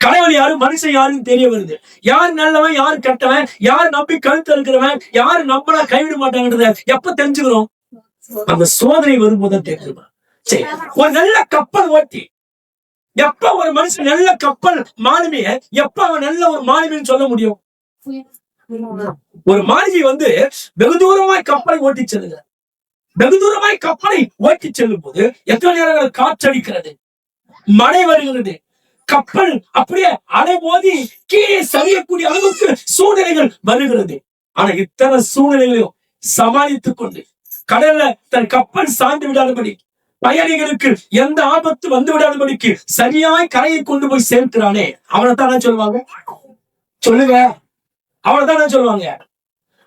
கடவுள் யாரு மனுஷன் யாருன்னு தெரிய வருது. யார் நல்லவன் யாரு கெட்டவன், யார் நம்பி கழுத்து இருக்கிறவன், யாரு நம்பனா கைவிட மாட்டாங்கன்றத எப்ப தெரிஞ்சுக்கிறோம்? அந்த சோதனை வரும்போதுதான் தெரிஞ்சுக்கிறோம். சரி, ஒரு நல்ல கப்பல் ஓட்டி எப்ப ஒரு மனுஷன் நல்ல கப்பல் மாலுமிய எப்ப அவன் நல்ல ஒரு மாலுமின்னு சொல்ல முடியும்? ஒரு மாலுமி வெகு தூரமாய் கப்பலை ஓட்டி செல்லுங்க. வெகு தூரமாய் கப்பலை ஓட்டி செல்லும் போது எத்தனை நேரங்கள் காற்றடிக்கிறது, மழை வருகிறது, கப்பல் அப்படியே அலை மோதி கீழே சரியக்கூடிய அளவுக்கு சூழ்நிலைகள் வருகிறது. ஆனா இத்தனை சூழ்நிலைகளையும் சமாளித்துக் கொண்டு கடல்ல தன் கப்பல் சார்ந்து விடாதபடி, பயணிகளுக்கு எந்த ஆபத்து வந்து விடாதபடிக்கு சரியாய் கரையை கொண்டு போய் சேர்க்கிறானே, அவனை தானே சொல்லுவாங்க. சொல்லுங்க, அவனை தானே சொல்லுவாங்க.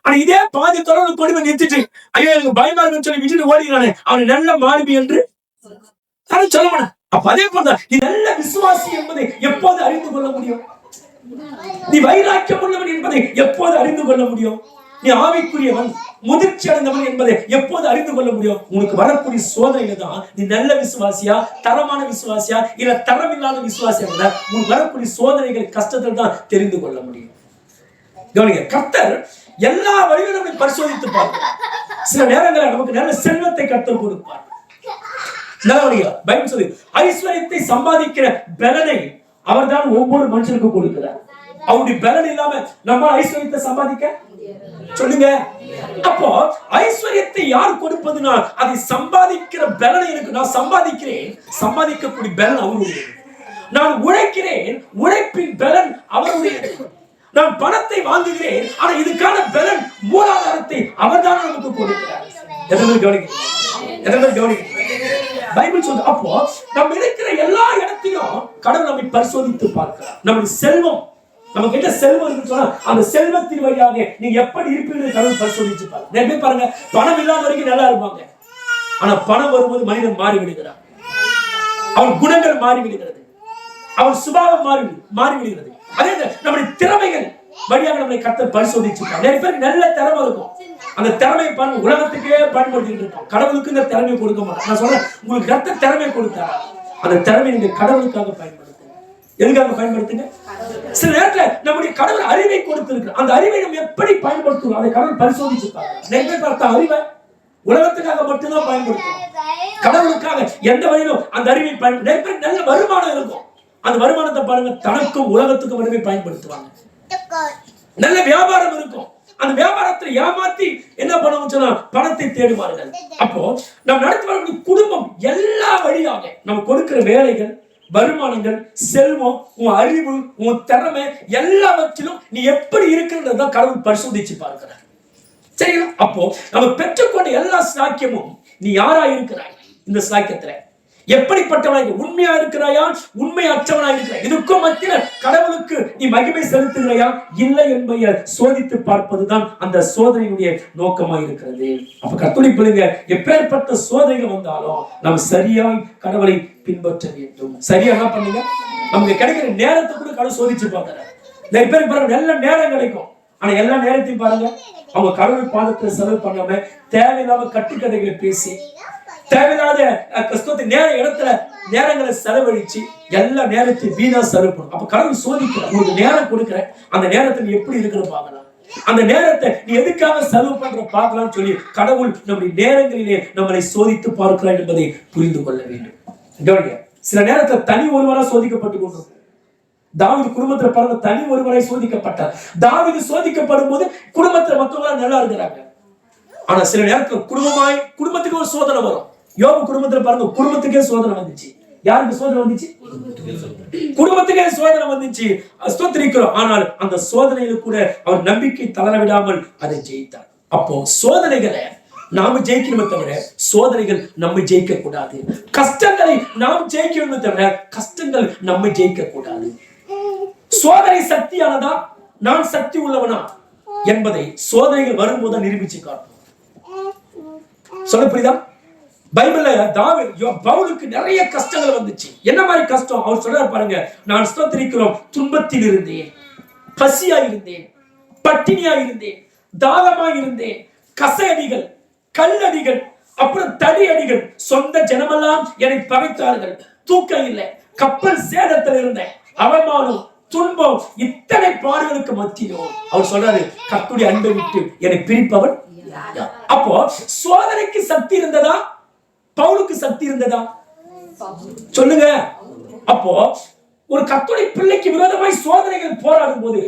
ஆனா இதே பாதி தொடர்ந்து கொண்டு போய் நிறுத்திட்டு, ஐயோ எனக்கு பயமா இருக்குன்னு சொல்லி விட்டுட்டு ஓடிக்கிறானே, அவனை நல்ல மாலுமி என்று சொல்ல மாட்டான். அப்ப அதே போல நீ நல்ல விசுவாசி என்பதை எப்போது அறிந்து கொள்ள முடியும்? நீ வைராக்கியம் உள்ளவன் என்பதை எப்போது அறிந்து கொள்ள முடியும்? நீ ஆவிக்குரியவன், முதிர்ச்சி அடைந்தவன் என்பதை எப்போது அறிந்து கொள்ள முடியும்? உனக்கு வரக்கூடிய சோதனையில தான் நீ நல்ல விசுவாசியா, தரமான விசுவாசியா, இல்ல தரம் இல்லாத விசுவாசியா, உனக்கு வரக்கூடிய சோதனைகள் கஷ்டத்தில் தான் தெரிந்து கொள்ள முடியும். கவனிங்க, கர்த்தர் எல்லா வழிகளும் நம்மை பரிசோதித்து பார்க்கிறார். சில நேரங்களில் நமக்கு நல்ல செல்வத்தை கர்த்தர் கொடுப்பார். பைபிள் சொல்லி ஐஸ்வர்யத்தை சம்பாதிக்கிற பலனை அவர் தான் ஒவ்வொரு மனுஷனுக்கும் கொடுக்கிறார். அவருடைய பலன் இல்லாம நம்ம ஐஸ்வர்யத்தை சம்பாதிக்க சொல்லுங்க. அப்போ ஐஸ்வர்யத்தை யார் கொடுப்பதுனா அதை சம்பாதிக்கிற பலனை எனக்கு நான் சம்பாதிக்கிறேன், சம்பாதிக்கக்கூடிய பலன் அவருடைய. நான் உழைக்கிறேன், உழைப்பின் பலன் அவருடைய. நான் பணத்தை வாங்குகிறேன், ஆனா இதுக்கான பலன் மூலாதாரத்தை அவர் தான் நமக்கு கொடுக்கிறார். பைபிள் சொல்லுது. அப்போ நம்ம இருக்கிற எல்லா இடத்திலும் கடவுள் நம்மை பரிசோதித்து பார்க்கிறார். நம்முடைய செல்வம், நமக்கு என்ன செல்வம் இருக்குன்னு சொன்னா அந்த செல்வத்தின் வழியாக நீங்க எப்படி இருப்பீங்கன்னு கடவுள் பரிசோதிச்சு பாருங்க. நிறைய பேர் பாருங்க, பணம் இல்லாத வரைக்கும் நல்லா இருப்பாங்க, ஆனா பணம் வரும்போது மனிதன் மாறி விடுகிறார். அவன் குணங்கள் மாறி விடுகிறது, அவன் சுபாவம் மாறி விடுகிறது. அதே நம்முடைய திறமைகள் வழியாக நம்மை கர்த்தர் பரிசோதிச்சுப்பார். நிறைய பேருக்கு நல்ல திறமை இருக்கும், அந்த திறமையை பாருங்க உலகத்துக்கே பயன்படுத்திட்டு இருக்கோம். கடவுளுக்கு இந்த திறமையை கொடுக்க மாட்டோம். நான் சொல்றேன், உங்களுக்கு கர்த்தர் திறமையை கொடுத்தாரா அந்த திறமையை நீங்க கடவுளுக்காக பயன்படுத்துங்க. எதுக்காக பயன்படுத்துங்க? சில நேரத்துல நம்முடைய கடவுள் அறிவை கொடுத்திருக்கிறார். அந்த அறிவை நம்ம எப்படி பயன்படுத்துறோம் அதை கடவுள் பரிசோதிச்சுப்பாங்க. நிறைய பேர் பார்த்த அறிவை உலகத்துக்காக மட்டும்தான் பயன்படுத்தும், கடவுளுக்காக எந்த வழியிலும் அந்த அறிவை பயன்படுத்த. நிறைய பேர் நல்ல வருமானம் இருக்கும், அந்த வருமானத்தை பாருங்க தனக்கும் உலகத்துக்கும் மட்டுமே பயன்படுத்துவாங்க. நல்ல வியாபாரம் இருக்கும், அந்த வியாபாரத்தை ஏமாத்தி என்ன பண்ணுவோம் சொன்னா பணத்தை தேடுவார்கள். அப்போ நம்ம நடத்தி வரக்கூடிய குடும்பம் எல்லா வழியாக நம்ம கொடுக்கிற வேலைகள், வருமானங்கள், செல்வம், உன் அறிவு, உன் திறமை எல்லாவற்றிலும் நீ எப்படி இருக்கிறதான் கடவுள் பரிசோதிச்சு பார்க்கிறார். சரிங்களா? அப்போ நம்ம பெற்றுக்கொண்ட எல்லா சாக்கியமும் நீ யாரா இருக்கிறாய், இந்த சாக்கியத்துல எப்படிப்பட்டவனாய், உண்மையா இருக்கிறாயா, உண்மை அற்றவனா இருக்கிறாய், இதுக்கும் மத்தியில கடவுளுக்கு நீ மகிமை செலுத்துகிறாயா இல்லை என்பதை சோதித்து பார்ப்பதுதான் அந்த சோதனையுடைய நோக்கமா இருக்கிறது. அப்ப கர்த்தருடைய பிள்ளைங்க, எப்பேற்பட்ட சோதனைகள் வந்தாலும் நாம் சரியாய் கடவுளை பின்பற்ற வேண்டும். சரியா பண்ணுங்க. நமக்கு கிடைக்கிற நேரத்தை கூட கடவுள் சோதிச்சு பார்க்கிறார். நிறைய பேருக்கு பாருங்க நல்ல நேரம் கிடைக்கும், ஆனா எல்லா நேரத்தையும் பாருங்க அவங்க கடவுள் பாதத்தை செலவு பண்ணாம தேவையில்லாம கட்டுக்கதைகளை பேசி தேவையில்லாத கஷ்டத்தை நேர இடத்துல நேரங்களை செலவழிச்சு எல்லா நேரத்தையும் வீணா செலவு பண்ணும். அப்ப கடவுள் சோதிக்கிற உங்களுக்கு நேரம் கொடுக்கிற அந்த நேரத்தை நீ எப்படி இருக்கிற பார்க்கலாம், அந்த நேரத்தை நீ எதுக்காக செலவு பண்ற பார்க்கலாம்னு சொல்லி கடவுள் நம்முடைய நேரங்களிலே நம்மளை சோதித்து பார்க்கிறார் என்பதை புரிந்து கொள்ள வேண்டும். சில நேரத்துல தனி ஒருவரா சோதிக்கப்பட்டு கொண்டிருக்கும். தாவீது குடும்பத்துல பிறந்த தனி ஒருவரை சோதிக்கப்பட்டார். தாவீது சோதிக்கப்படும் போது குடும்பத்துல மற்றவங்க நல்லா இருக்கிறாங்க, ஆனா சில நேரத்துல குடும்பத்துக்கு ஒரு சோதனை வரும். யோபு குடும்பத்துல பாருங்க, குடும்பத்துக்கே சோதனை வந்துச்சு. யாருக்கு சோதனை வந்துச்சு? குடும்பத்துக்கே சோதனை வந்துச்சு. ஸ்தோத்திரிக்கிறோம். ஆனால் அந்த சோதனையில கூட அவர் நம்பிக்கை தளர விடாமல் அதை ஜெயித்தார். அப்போ சோதனைகளை நாம ஜெயிக்கணுமே தவிர சோதனைகள் நம்ம ஜெயிக்க கூடாது. கஷ்டங்களை நாம் ஜெயிக்கணுமே தவிர கஷ்டங்கள் நம்ம ஜெயிக்க கூடாது. சோதனை சக்தியானதா, நான் சக்தி உள்ளவனா என்பதை சோதனைகள் வரும்போது நிரூபிச்சு காட்டும். சொல்ல புரியுதா? பைபிள்ல பவுலுக்கு நிறைய கஷ்டங்கள் வந்துச்சு. என்ன மாதிரி கஷ்டம் அவர் சொல்றாரு பாருங்க. நான் ஸ்தோத்திரிக்கிறோம், துன்பத்தில் இருந்தேன், பசியா இருந்தேன், பட்டினியா இருந்தேன், தாகமா இருந்தேன், கசையடிகள், கல்லடிகள், அப்புறம் தடி அடிகள், சொந்த ஜனமெல்லாம் என்னை பகைத்தார்கள், தூக்கம் இல்லை, கப்பல் சேதத்தில் இருந்தேன், அவமானம், துன்பம், இத்தனை பாடுகளுக்கு மத்தியிலும் அவர் சொல்றாரு கர்த்தருடைய அன்பை விட்டு என்னை பிரிப்பவன். அப்போ சோதனைக்கு சக்தி இருந்ததா, பவுலுக்கு சக்தி இருந்ததா சொல்லுங்க. அப்போ ஒரு கர்த்தருடைய பிள்ளைக்கு விரோதமாய் சோதனைகள் போராடும் போது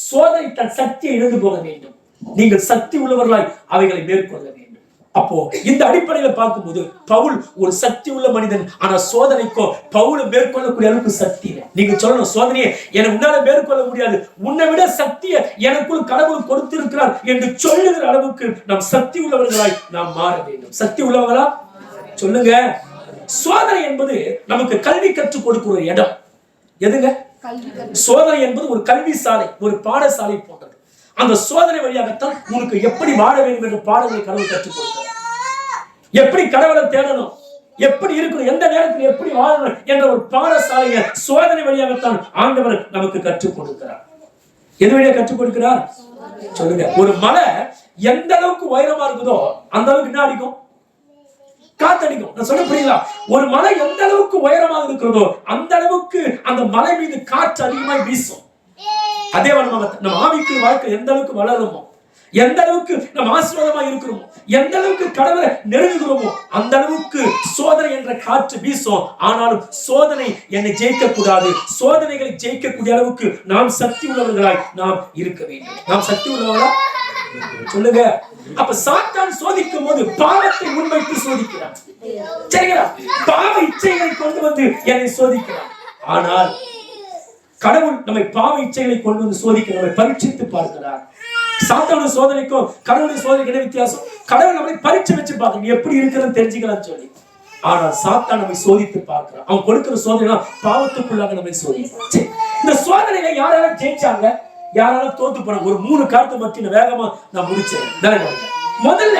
சோதனை தன் சக்தியை இழந்து போக வேண்டும். நீங்கள் சக்தி உள்ளவர்களாய் அவைகளை மேற்கொள்ள வேண்டும். அப்போ இந்த அடிப்படையில பார்க்கும்போது பவுல் ஒரு சக்தி உள்ள மனிதன், ஆனா சோதனைக்கோ பவுலை மேற்கொள்ளக்கூடிய அளவுக்கு சக்தி இல்லை. நீங்க சொல்லணும், சோதனையை எனக்கு உன்னால மேற்கொள்ள முடியாது, உன்னை விட சக்தியை எனக்குள் கடவுள் கொடுத்திருக்கிறார் என்று சொல்லுகிற அளவுக்கு நாம் சக்தி உள்ளவர்களாய் நாம் மாற வேண்டும். சக்தி உள்ளவர்களா சொல்லுங்க. சோதனை என்பது நமக்கு கல்வி கற்றுக் கொடுக்கிற ஒரு இடம். எதுங்க? சோதனை என்பது ஒரு கல்வி சாலை, ஒரு பாடசாலை போன்றது. அந்த சோதனை வழியாகத்தான் உனக்கு எப்படி வாழ வேண்டும் என்ற பாடங்களை கடவுள் கற்றுக் கொடுக்கிறார். எப்படி கடவுளை தேடணும், எப்படி இருக்கணும், எந்த நேரத்தில் எப்படி வாழணும் என்ற ஒரு பாடசாலையை சோதனை வழியாகத்தான் ஆண்டவர் நமக்கு கற்றுக் கொடுக்கிறார். எது வழியா கற்றுக் கொடுக்கிறார் சொல்லுங்க. ஒரு மலை எந்த அளவுக்கு உயரமா இருக்குதோ அந்த அளவுக்கு என்ன அடிக்கும்? காத்தடிக்கும். நான் சொல்ல புரியுங்களா? ஒரு மலை எந்த அளவுக்கு உயரமாக இருக்கிறதோ அந்த அளவுக்கு அந்த மலை மீது காற்று அதிகமாக வீசும். அதே நம்ம ஆவிக்கு வாழ்க்கை எந்த அளவுக்கு வளருமோ, எந்த அளவுக்கு நம்ம ஆசீர்வாதமா இருக்கிறோமோ, எந்த அளவுக்கு கடவுளை நெருங்குகிறோமோ அந்த அளவுக்கு சோதனை என்ற காற்று வீசும். ஆனாலும் சோதனை என்னை ஜெயிக்க கூடாது. சோதனைகளை ஜெயிக்கக்கூடிய அளவுக்கு நாம் சக்தி உள்ளவர்களாய் நாம் இருக்க வேண்டும். நாம் சக்தி உள்ளவர்களா சொல்லுங்க. அப்ப சாத்தான் சோதிக்கும் போது பாவத்தை முன்வைத்து சோதிக்கிறான். சரிங்களா? பாவ இச்சைகளை கொண்டு வந்து என்னை சோதிக்கிறான். ஆனால் கடவுள் நம்மை பாவ இச்சைகளை கொண்டு வந்து சோதிக்க நம்மை பரீட்சித்து பார்க்கிறார். சாத்தான சோதனைக்கும் கடவுளுடைய சோதனைக்கு என்ன வித்தியாசம்? கடவுள் நம்மளை பரீட்சை வச்சு பார்க்க நீ எப்படி இருக்கிறன்னு தெரிஞ்சுக்கலாம்னு சொல்லி. ஆனா சாத்தான் நம்மை சோதித்து பார்க்கிறான். அவன் கொடுக்கிற சோதனை பாவத்துக்குள்ளாக நம்மை சோதிக்கிறான். இந்த சோதனையில யாரால ஜெயிச்சாங்க, யாரால தோத்து போனாங்க? ஒரு 3 காரணத்தை மட்டும் வேகமா நான் முடிச்சேன். முதல்ல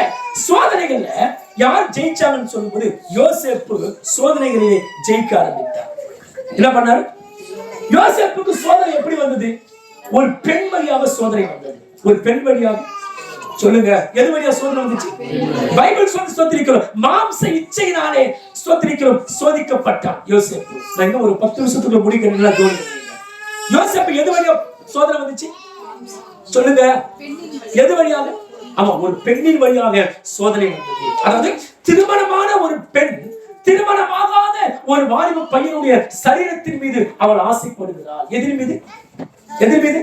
சோதனைகள்ல யார் ஜெயிச்சாங்கன்னு சொல்லும்போது யோசேப்பு சோதனைகளிலே ஜெயிக்க ஆரம்பித்தார். என்ன பண்ணாரு? யோசேப்புக்கு சோதனை எப்படி வந்தது? ஒரு பெண் வழியாக சோதனை வந்தது. ஒரு பெண் வழியாக சொல்லுங்க. எது வழியா சோதனை வந்துச்சு? பைபிள் சொல்லி சோதரிக்கிறோம். மாம்ச இச்சையினாலே சோதரிக்கிறோம். சோதிக்கப்பட்டான் யோசேப்பு. நான் ஒரு 10 நிமிஷத்துக்குள்ள முடிக்கிறீங்களா? யோசேப்பு எது வழியா சோதனை வந்துச்சு சொல்லுங்க. எது வழியாக? ஆமா, ஒரு பெண்ணின் வழியாக சோதனை வந்தது. அதாவது திருமணமான ஒரு பெண் திருமணமாகாத ஒரு வாலிப பையனுடைய சரீரத்தின் மீது அவள் ஆசைப்படுகிறாள். எதிர் மீது? எதிர் மீது?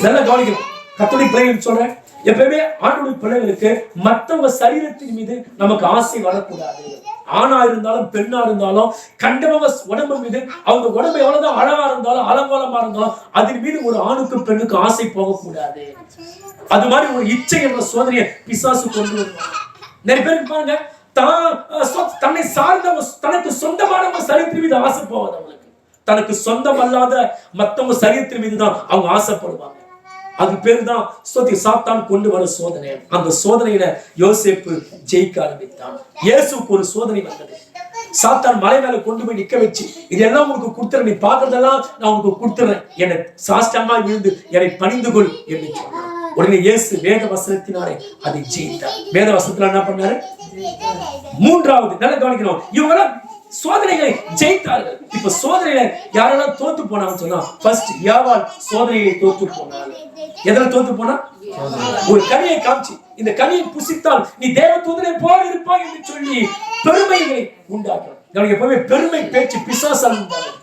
நல்லா கவனிக்கணும். கத்தோலிக்க பிள்ளைகள் சொல்றேன், எப்பவுமே ஆண்டுடைய பிள்ளைகளுக்கு மற்றவங்க சரீரத்தின் மீது நமக்கு ஆசை வரக்கூடாது. ஆணா இருந்தாலும் பெண்ணா இருந்தாலும் கண்டவங்க உடம்பு மீது, அவங்க உடம்பு எவ்வளவுதான் அழகா இருந்தாலும் அலங்கோலமா இருந்தாலும் அதன் மீது ஒரு ஆணுக்கும் பெண்ணுக்கு ஆசை போகக்கூடாது. அது மாதிரி ஒரு இச்சை என்ற சோதனையை பிசாசு கொண்டு வருவாங்க. நிறைய பேருக்கு பாருங்க, தன்னை சார்ந்த தனக்கு சொந்தமான சரீரத்தின் மீது ஆசை போவாது. அவங்களுக்கு தனக்கு சொந்தம் அல்லாத மற்றவங்க சரீரத்தின் மீது தான் அவங்க ஆசைப்படுவாங்க. அது பேரு தான் சாத்தான் கொண்டு வர சோதனை. அந்த சோதனையில யோசேப்பு ஜெயிக்க ஆரம்பித்தான். இயேசுக்கு ஒரு சோதனை வந்தது. சாத்தான் மலை மேல கொண்டு போய் நிக்க வச்சு, இதெல்லாம் உனக்கு கொடுத்துறேன், நீ பாக்குறதெல்லாம் நான் உனக்கு கொடுத்துறேன், என்னை சாஷ்டமா விழுந்து என்னை பணிந்து கொள் என்று சொன்னார். உடனே இயேசு வேத வசனத்தினாலே அதை ஜெயித்தார். வேத வசனத்துல என்ன பண்ணாரு? 3வது நல்ல கவனிக்கணும், இவங்க சோதனைகளை ஜெயித்தார்கள். இப்ப சோதனையில யாரெல்லாம் தோத்து போனாங்கன்னு சொன்னா, ஃபர்ஸ்ட் ஏவாள் சோதனையை தோத்து போனாள். எதுல தோத்து போனா? ஒரு கனியை காமிச்சு, இந்த கனியை புசித்தால் நீ தேவதூதனை போல இருப்பாய் என்று சொல்லி பெருமைகளை உண்டாக்குறாங்க. கவனிக்க, எப்பவுமே பெருமை பேச்சு பிசாசால் உண்டாகும்.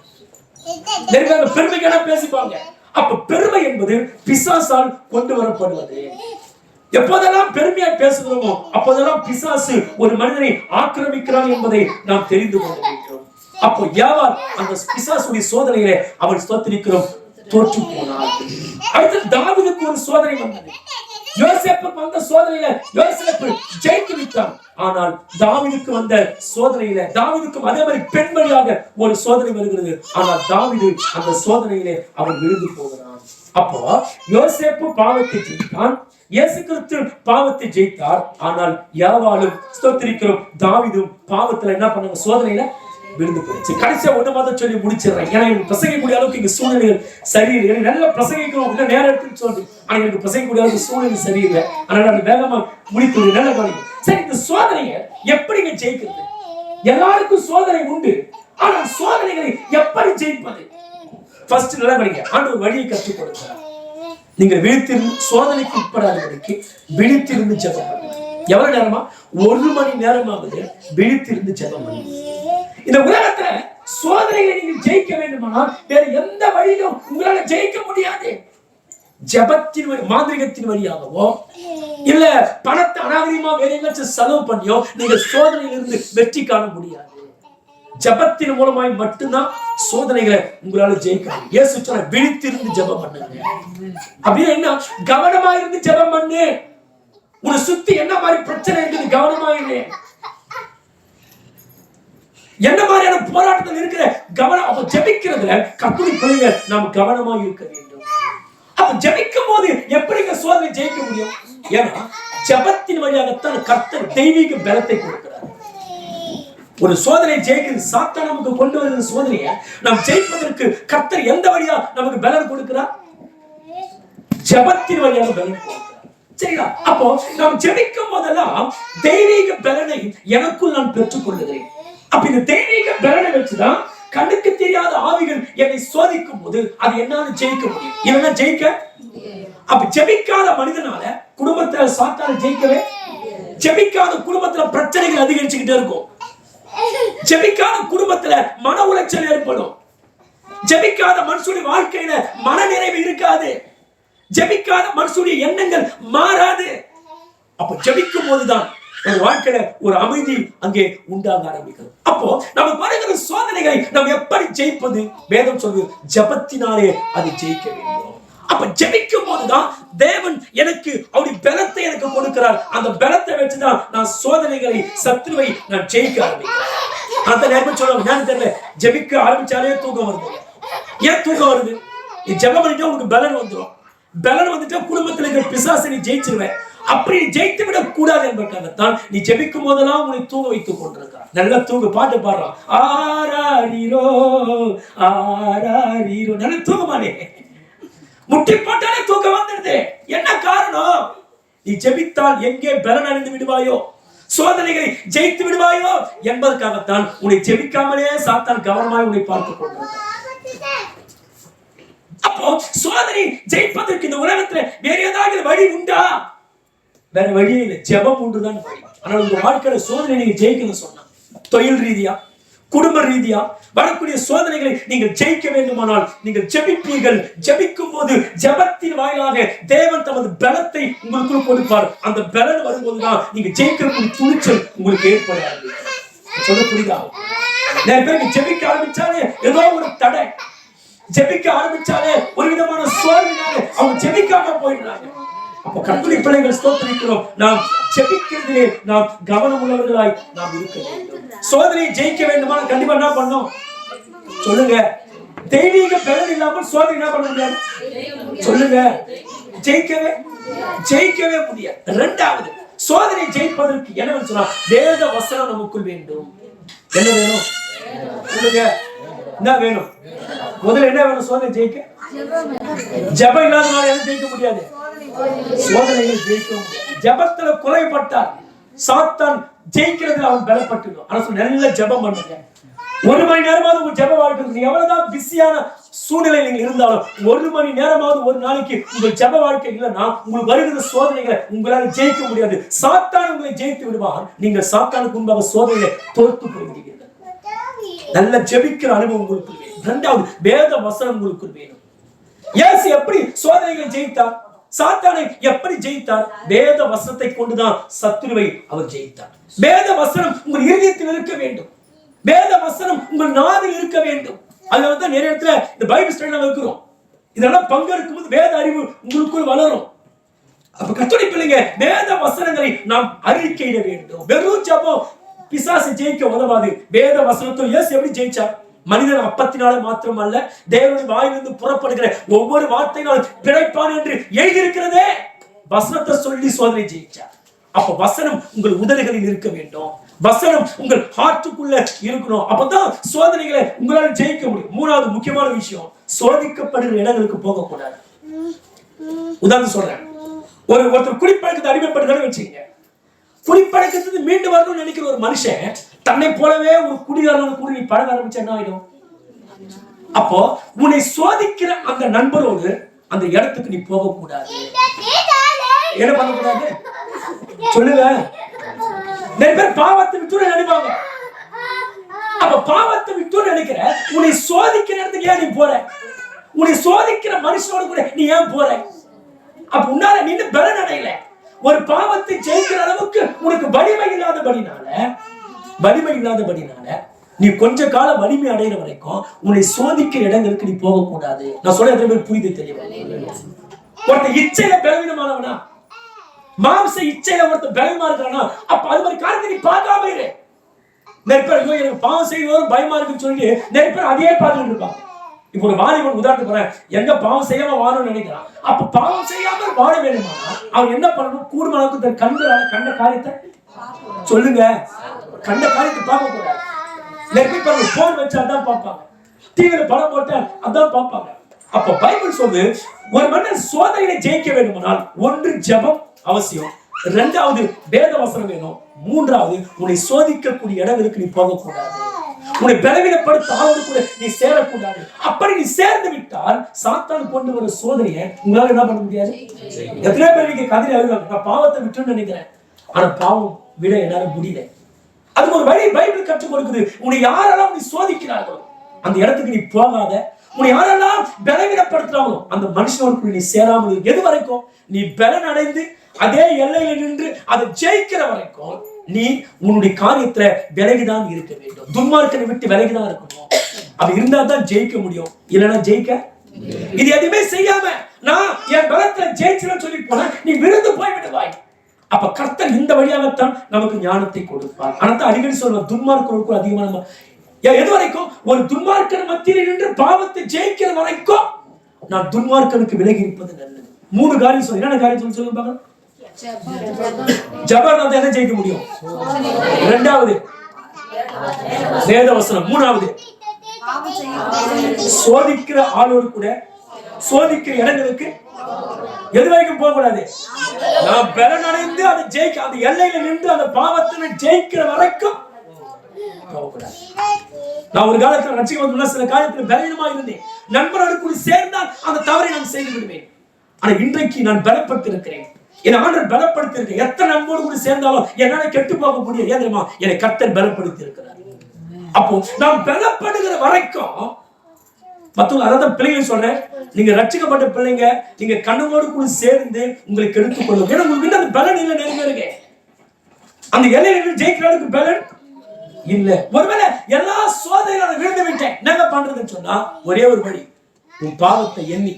நிறைய பெருமைக்கு என்ன பேசிப்பாங்க. அப்ப பெருமை என்பது பிசாசால் கொண்டு வரப்படுவது. எப்போதெல்லாம் பெருமையா பேசுகிறோமோ அப்போதெல்லாம் பிசாசு ஒரு மனிதனை ஆக்கிரமிக்கிறான் என்பதை நாம் தெரிந்து கொள்ள வேண்டும். அப்போ யாவால் அந்த பிசாசுடைய சோதனையிலே அவன் ஸ்தோத்திரிக்கிறோம் தோற்று போனார். அடுத்து தாவீதுக்கு ஒரு சோதனை வந்தது. யோசேப்புக்கு வந்த சோதனையில யோசேப்பு ஜெயித்து விட்டான். ஆனால் தாவீதுக்கு வந்த சோதனையில தாவீதுக்கும் அதே மாதிரி பெண் வழியாக ஒரு சோதனை வருகிறது. ஆனால் தாவீது அந்த சோதனையிலே அவன் விழுந்து போகிறான். அப்போ யோசேப்பு பாவத்தை ஜெயித்தான், இயேசு கிறிஸ்து பாவத்தை ஜெயித்தார். ஆனால் யாவாலும் ஸ்தோத்திரிக்கிறோம் தாவீதும் பாவத்துல என்ன பண்ணாங்க? சோதனையில விழுந்து போயிடுச்சு. கடைசியா ஒண்ணு மாதம் சொல்லி முடிச்சிடறேன். ஏன்னா எனக்கு பிரசங்கக்கூடிய அளவுக்கு இங்க சூழ்நிலைகள் சரியில்லை. எனக்கு நல்லா பிரசங்கிக்கணும் இல்லை நேரம் எடுத்துன்னு சொல்லுது. ஆனா எனக்கு பிரசங்கக்கூடிய அளவுக்கு சூழ்நிலை சரியில்லை. அதனால அது வேகமா முடித்து நல்ல கவனிக்கும். சரி, இந்த சோதனையை எப்படிங்க ஜெயிக்கிறது? எல்லாருக்கும் சோதனை உண்டு. ஆனால் சோதனைகளை எப்படி ஜெயிப்பது? ஃபர்ஸ்ட் நல்லா கவனிங்க. ஆண்டவர் வழியை கற்றுக் கொடுக்கிறார். நீங்க விழித்திருந்து சோதனைக்கு உட்படாதபடிக்கு விழித்திருந்து ஜெபம் பண்ணுங்க. எவ்வளவு நேரமா? 1 மணி நேரமாவது விழித்திருந்து ஜெபம் பண்ணுங்க. இந்த உலகத்துல சோதனைகளை நீங்க ஜெயிக்க வேண்டுமானால் வேற எந்த வழியிலும் உங்களால ஜெயிக்க முடியாது. ஜெபத்தின் மாந்திரிகத்தின் வழியாகவோ இல்ல பணத்தை அநாகரிகமா வேற எங்காச்சும் செலவு பண்ணியோ நீங்க சோதனையிலிருந்து வெற்றி காண முடியாது. ஜெபத்தின் மூலமாய் மட்டும்தான் சோதனைகளை உங்களால ஜெயிக்க முடியும். இயேசு சொன்ன விழித்திருந்து ஜெபம் பண்ணுங்க. அப்படின்னா என்ன? கவனமா இருந்து ஜெபம் பண்ணு. உன்னை சுத்தி என்ன மாதிரி பிரச்சனை இருக்குது கவனமா இரு. என்ன மாதிரியான போராட்டத்தில் இருக்கிற கவனம். அப்ப ஜெபிக்கிறதுல கர்த்தருடைய பிள்ளைகள் நாம் கவனமா இருக்க வேண்டும். அப்ப ஜெபிக்கும் போது எப்படிங்க சோதனை ஜெயிக்க முடியும்? ஏன்னா ஜெபத்தின் வழியாகத்தான் கர்த்தர் தெய்வீக பலத்தை கொடுக்கிறார். ஒரு சோதனை ஜெயிக்கிறது சாத்தான் நமக்கு கொண்டு வருகிற சோதனையை நாம் ஜெயிப்பதற்கு கர்த்தர் எந்த வழியா நமக்கு பலன் கொடுக்கிறார்? ஜெபத்தின் வழியாக பலன் கொடுக்கிறார். சரிங்களா? அப்போ நாம் ஜெபிக்கும் போதெல்லாம் தெய்வீக பலனை எனக்குள் நான் பெற்றுக் கொள்ளுகிறேன். அப்ப இந்த தெய்வீக பலனை வச்சுதான் கண்ணுக்கு தெரியாத ஆவிகள் என்னை சோதிக்கும் போது அது என்னால ஜெயிக்க முடியும். இல்லைன்னா ஜெயிக்க. அப்ப ஜெபிக்காத மனிதனால குடும்பத்துல சாத்தான ஜெயிக்கவே. ஜெபிக்காத குடும்பத்துல பிரச்சனைகள் அதிகரிச்சுக்கிட்டே இருக்கும். ஜெபிக்காத குடும்பத்துல மன உளைச்சல் ஏற்படும். ஜெபிக்காத மனுஷனுடைய வாழ்க்கையில மன நிறைவு இருக்காது. ஜெபிக்காத மனுஷனுடைய எண்ணங்கள் மாறாது. அப்ப ஜெபிக்கும் போதுதான் ஒரு வாழ்க்கையில ஒரு அமைதி அங்கே உண்டாக ஆரம்பிக்கும். அப்போ நமக்கு வருகிற சோதனைகளை நாம் எப்படி ஜெயிப்பது? வேதம் சொல்வது ஜெபத்தினாலே அதை ஜெயிக்க வேண்டும். அப்ப ஜெபிக்கும் போதுதான் தேவன் எனக்கு அவருடைய பலத்தை எனக்கு கொடுக்கிறார். அந்த பலத்தை வச்சுதான் நான் சோதனைகளை சத்துருவை நான் ஜெயிக்க ஆரம்பிக்கிறேன். அந்த நேரம் சொல்லுவாங்க, நான் தெரியல, ஜெபிக்க ஆரம்பிச்சாலே தூக்கம் வருது. ஏன் தூக்கம் வருது? நீ ஜெபம் பண்ணிட்டா உங்களுக்கு பலன் வந்துடும். பலன் வந்துட்டா குடும்பத்தில் இருக்கிற பிசாசை நீ ஜெயிச்சிருவேன். அப்படி ஜெயித்து விட கூடாது என்பதற்காகத்தான் நீ ஜெபிக்கும் போதெல்லாம் உன்னை தூங்க வைத்துக் கொண்டிருக்கிறார். நல்லா தூங்க பாட்டு பாடுறான், ஆராரீரோ ஆராரீரோ. நல்லா தூங்கமானே, முட்டி போட்டாலே தூக்கம் வந்துடுது. என்ன காரணம்? நீ ஜெபித்தால் எங்கே பலன் அடைந்து விடுவாயோ, சோதனைகளை ஜெயித்து விடுவாயோ என்பதற்காகத்தான் உன்னை ஜெபிக்காமலே சாத்தான் கவனமாய் உன்னை பார்த்துக் கொண்டிருக்கிறார். அப்போ சோதனை ஜெயிப்பதற்கு இந்த உலகத்துல வேற ஏதாவது வழி உண்டா? வேற வழியே இல்லை. ஜெபம் ஒன்றுதான் வழி. ஆனால் உங்க வாழ்க்கையில சோதனை நீங்க ஜெயிக்கணும்னு சொன்னா, தொழில் ரீதியா, குடும்ப ரீதியா வரக்கூடிய சோதனைகளை நீங்கள் ஜெயிக்க வேண்டுமானால் நீங்கள் ஜெபிப்பீர்கள். ஜெபிக்கும் போது ஜெபத்தின் வாயிலாக தேவன் தமது பலத்தை உங்களுக்குள் கொடுப்பார். அந்த பலன் வரும்போதுதான் நீங்க ஜெயிக்கக்கூடிய துணிச்சல் உங்களுக்கு ஏற்படாது. சொல்ல புரியுதா? நிறைய பேருக்கு ஜெபிக்க ஆரம்பிச்சாலே ஏதோ ஒரு தடை, ஜெபிக்க ஆரம்பிச்சாலே ஒரு விதமான சோர்வினால அவங்க ஜெபிக்காம போயிடுறாங்க. அப்ப கர்த்தருடைய பிள்ளைகள் ஸ்தோத்திரிக்கிறோம். நாம் ஜெபிக்கிறதிலே நாம் கவனம் உள்ளவர்களாய் நாம் இருக்க வேண்டும். சோதனையை ஜெயிக்க வேண்டுமா கண்டிப்பா என்ன பண்ணணும் சொல்லுங்க? தெய்வீக பலன் இல்லாமல் சோதனை என்ன பண்ண முடியாது? சொல்லுங்க. ஜெயிக்கவே முடியாது. இரண்டாவது, சோதனை ஜெயிப்பதற்கு என்ன சொன்னா வேத வசனம் நமக்குள் வேண்டும். என்ன வேணும் சொல்லுங்க? என்ன வேணும்? முதல்ல என்ன வேணும் சோதனை ஜெயிக்க? ஜெபம் இல்லாதனால எதுவும் ஜெயிக்க முடியாது. சோதனைகள் ஜெயிக்க முடியாது. ஜெபத்துல குறைபட்டால் சாத்தான் ஜெயிக்கிறதுல அவன் பலப்பட்டுடும். ஆனா நல்ல ஜெபம் பண்ணுங்க. ஒரு மணி நேரமாவது உங்க ஜெப வாழ்க்கை, எவ்வளவுதான் பிஸியான சூழ்நிலை நீங்க இருந்தாலும் ஒரு மணி நேரமாவது ஒரு நாளைக்கு உங்கள் ஜெப வாழ்க்கை இல்லைன்னா உங்களுக்கு வருகிற சோதனைகளை உங்களால ஜெயிக்க முடியாது. சாத்தான் உங்களை ஜெயித்து விடுவான். நீங்கள் சாத்தானுக்கு முன்பாக சோதனையை தோற்று போய்விடுவீர்கள். நல்ல ஜெபிக்கிற அனுபவம் உங்களுக்கு வேணும். இரண்டாவது, வேத வசனம் உங்களுக்கு வேணும். இயேசு எப்படி சோதனைகளை ஜெயித்தார்? சாத்தானை எப்படி ஜெயித்தார்? வேத வசனத்தை கொண்டுதான் சத்துருவை அவர் ஜெயித்தார். வேத வசனம் உங்கள் இதயத்தில் இருக்க வேண்டும். வேத வசனம் உங்கள் நாவில் இருக்க வேண்டும். அதுல வந்து நிறைய இடத்துல இந்த பைபிள் ஸ்டடி வைக்கிறோம். இதெல்லாம் பங்கெடுக்கும் போது வேத அறிவு உங்களுக்குள் வளரும். அப்ப கர்த்தருடைய பிள்ளைங்க வேத வசனங்களை நாம் அறிக்கையிட வேண்டும். வெறும் ஜெபம் பிசாசு ஜெயிக்க உதவாது. வேத வசனத்தை இயேசு எப்படி ஜெயிச்சார்? மனிதன் அப்பத்தினால மாத்திரம் அல்ல, தேவனுடைய வாயிலிருந்து புறப்படுகிற ஒவ்வொரு வார்த்தையினால் பிழைப்பான் என்று எழுதியிருக்கிறதே. வசனத்தை சொல்லி சோதனை ஜெயிச்சார். அப்ப வசனம் உங்கள் உதடுகளில் இருக்க வேண்டும். வசனம் உங்கள் ஹார்ட்டுக்குள்ள இருக்கணும். அப்பதான் சோதனைகளை உங்களால ஜெயிக்க முடியும். மூணாவது முக்கியமான விஷயம், சோதிக்கப்படுகிற இடங்களுக்கு போக கூடாது. உதாரணம் சொல்றேன். ஒருத்தர் குடிப்பழக்கத்தை அடிமைப்படுகிறான்னு வச்சுக்கீங்க. குடிப்பழக்கத்துக்கு மீண்டு வரணும்னு நினைக்கிற ஒரு மனுஷன் தன்னை போலவே ஒரு குடிகாரன் கூட நீ பழக ஆரம்பிச்சா என்ன ஆயிடும்? அப்போ உன்னை சோதிக்கிற அந்த நண்பரோடு அந்த இடத்துக்கு நீ போக கூடாது. என்ன பண்ண கூடாது சொல்லுங்க? நிறைய பேர் பாவத்தை விட்டு நினைப்பாங்க. அப்ப பாவத்தை விட்டு நினைக்கிற உன்னை சோதிக்கிற இடத்துக்கு ஏன் நீ போற? உன்னை சோதிக்கிற மனுஷனோட கூட நீ ஏன் போற? அப்ப உன்னால நீ பலன் அடையல. ஒரு பாவத்தை ஜெயிக்கிற அளவுக்கு உனக்கு வலிமை இல்லாதபடினால நீ கொஞ்ச கால வலிமை அடைகிற வரைக்கும் உன்னை சோதிக்கிற இடங்களுக்கு நீ போக கூடாது. நான் சொல்ல எத்தனை பேர் புரியுது தெரியுமா? ஒருத்தர் இச்சையில பலவீனமானவனா, மாம்ச இச்சையில ஒருத்தர் பலவீனமா இருக்கிறானா, அப்ப அது மாதிரி காரியத்தை நீ பார்க்காம இரு. நிறைய பேர் எனக்கு பாவம் செய்வோம் பயமா இருக்குன்னு சொல்லி நிறைய பேர் அதே பார்த்துட்டு இருப்பாங்க. இப்போ ஒரு வாலிபன் உதாரணத்துக்கு போறேன், எங்க பாவம் செய்யாம வாழணும்னு நினைக்கிறான். அப்ப பாவம் செய்யாம வாழ வேணுமா அவன் என்ன பண்ணணும்? கூடுமான அளவுக்கு கண்ட காரியத்தை சொல்லுங்க, கண்ட காரியத்தை பார்க்க கூடாது. நிறைய பேர் போன் வச்சு அதான் பார்ப்பாங்க, டிவியில படம் போட்டு அதான் பார்ப்பாங்க. அப்ப பைபிள் சொல்லு, ஒரு மனிதன் சோதனையை ஜெயிக்க வேண்டுமானால் ஒன்று ஜெபம், அவசியம். இரண்டாவது வேத வசனம் வேணும். மூன்றாவது உன்னை சோதிக்கக்கூடிய இடங்களுக்கு நீ போகக்கூடாது. உன்னை பலவீனப்படுத்த ஆளோடு கூட நீ சேரக்கூடாது. அப்படி நீ சேர்ந்து விட்டால் சாத்தான் கொண்டு வர சோதனையை உங்களால என்ன பண்ண முடியாது. எத்தனை பேர் நீங்க கதிரை அழுவாங்க, நான் பாவத்தை விட்டுன்னு நினைக்கிறேன், ஆனா பாவம் விட என்னால முடியல. அதுக்கு ஒரு வழி பைபிள் கற்றுக் கொடுக்குது. உன்னை யாரெல்லாம் நீ சோதிக்கிறார்களோ அந்த இடத்துக்கு நீ போகாத. உன்னை யாரெல்லாம் பலவீனப்படுத்துறாங்களோ அந்த மனுஷனுக்குள்ள நீ சேராமல் எது வரைக்கும் நீ பலன் அடைந்து அதே எல்லையில நின்று அதை ஜெயிக்கிற வரைக்கும் நீ உன்னுடைய காரியத்துல விலகிதான் இருக்க வேண்டும். துன்மார்க்கனை விட்டு விலகிதான் இருக்கணும். அப்படி இருந்தா தான் ஜெயிக்க முடியும், இல்லைன்னா ஜெயிக்க. இது எதுவுமே செய்யாம நான் என் பலத்துல ஜெயிச்சுன்னு சொல்லி போனா நீ விழுந்து போய் விடுவாய். அப்ப கர்த்தர் இந்த வழியாகத்தான் நமக்கு ஞானத்தை கொடுப்பார். ஆனா அடிக்கடி சொல்லுவார், துன்மார்க்கனுக்கு அதிகமான எது வரைக்கும் ஒரு துன்மார்க்கன் மத்தியில் நின்று பாவத்தை ஜெயிக்கிற வரைக்கும் நான் துன்மார்க்கனுக்கு விலகி இருப்பது நல்லது. 3 காரியம் சொல்ல. என்னென்ன காரியம் சொல்லுங்க பாருங்க. ஜபர்னால என்ன ஜெயிக்க முடியும்? இரண்டாவது வேத வசனம். மூணாவது சோதிக்கிற ஆளோடு கூட சோதிக்கிற இடங்களுக்கு எது வரைக்கும் போக கூடாது. நான் பலன் அடைந்து அதை ஜெயிக்க அந்த எல்லையில நின்று அந்த பாவத்தை ஜெயிக்கிற வரைக்கும் போகக்கூடாது. நான் ஒரு காலத்துல ரட்சிக்கப்பட்ட சில காரியத்தில் பலவீனமா இருந்தேன். நண்பரோடு கூட சேர்ந்தால் அந்த தவறை நான் செய்து விடுவேன். ஆனா இன்றைக்கு நான் பலப்பட்டு இருக்கிறேன். என் ஆண்டவர் பலப்படுத்தி இருக்க. எத்தனை நண்போடு கூட சேர்ந்தாலும் என்னால கெட்டு போக முடியாது. ஏன் தெரியுமா? என்னை கர்த்தர் பலப்படுத்தி இருக்கிறார். அப்போ நான் பலப்படுகிற வரைக்கும் மத்தவங்க அதான் பிள்ளைங்க சொல்றேன், நீங்க ரட்சிக்கப்பட்ட பிள்ளைங்க நீங்க கண்ணோடு கூட சேர்ந்து உங்களை கெடுத்துக் கொள்ளும். ஏன்னா உங்களுக்கு அந்த பலன் இல்லை. நெருங்க அந்த எல்லையில ஜெயிக்கிறதுக்கு பலன் இல்ல. ஒருவேளை எல்லா சோதனைகளும் விழுந்து விட்டேன், என்ன பண்றதுன்னு சொன்னா ஒரே ஒரு வழி. உன் பாவத்தை எண்ணி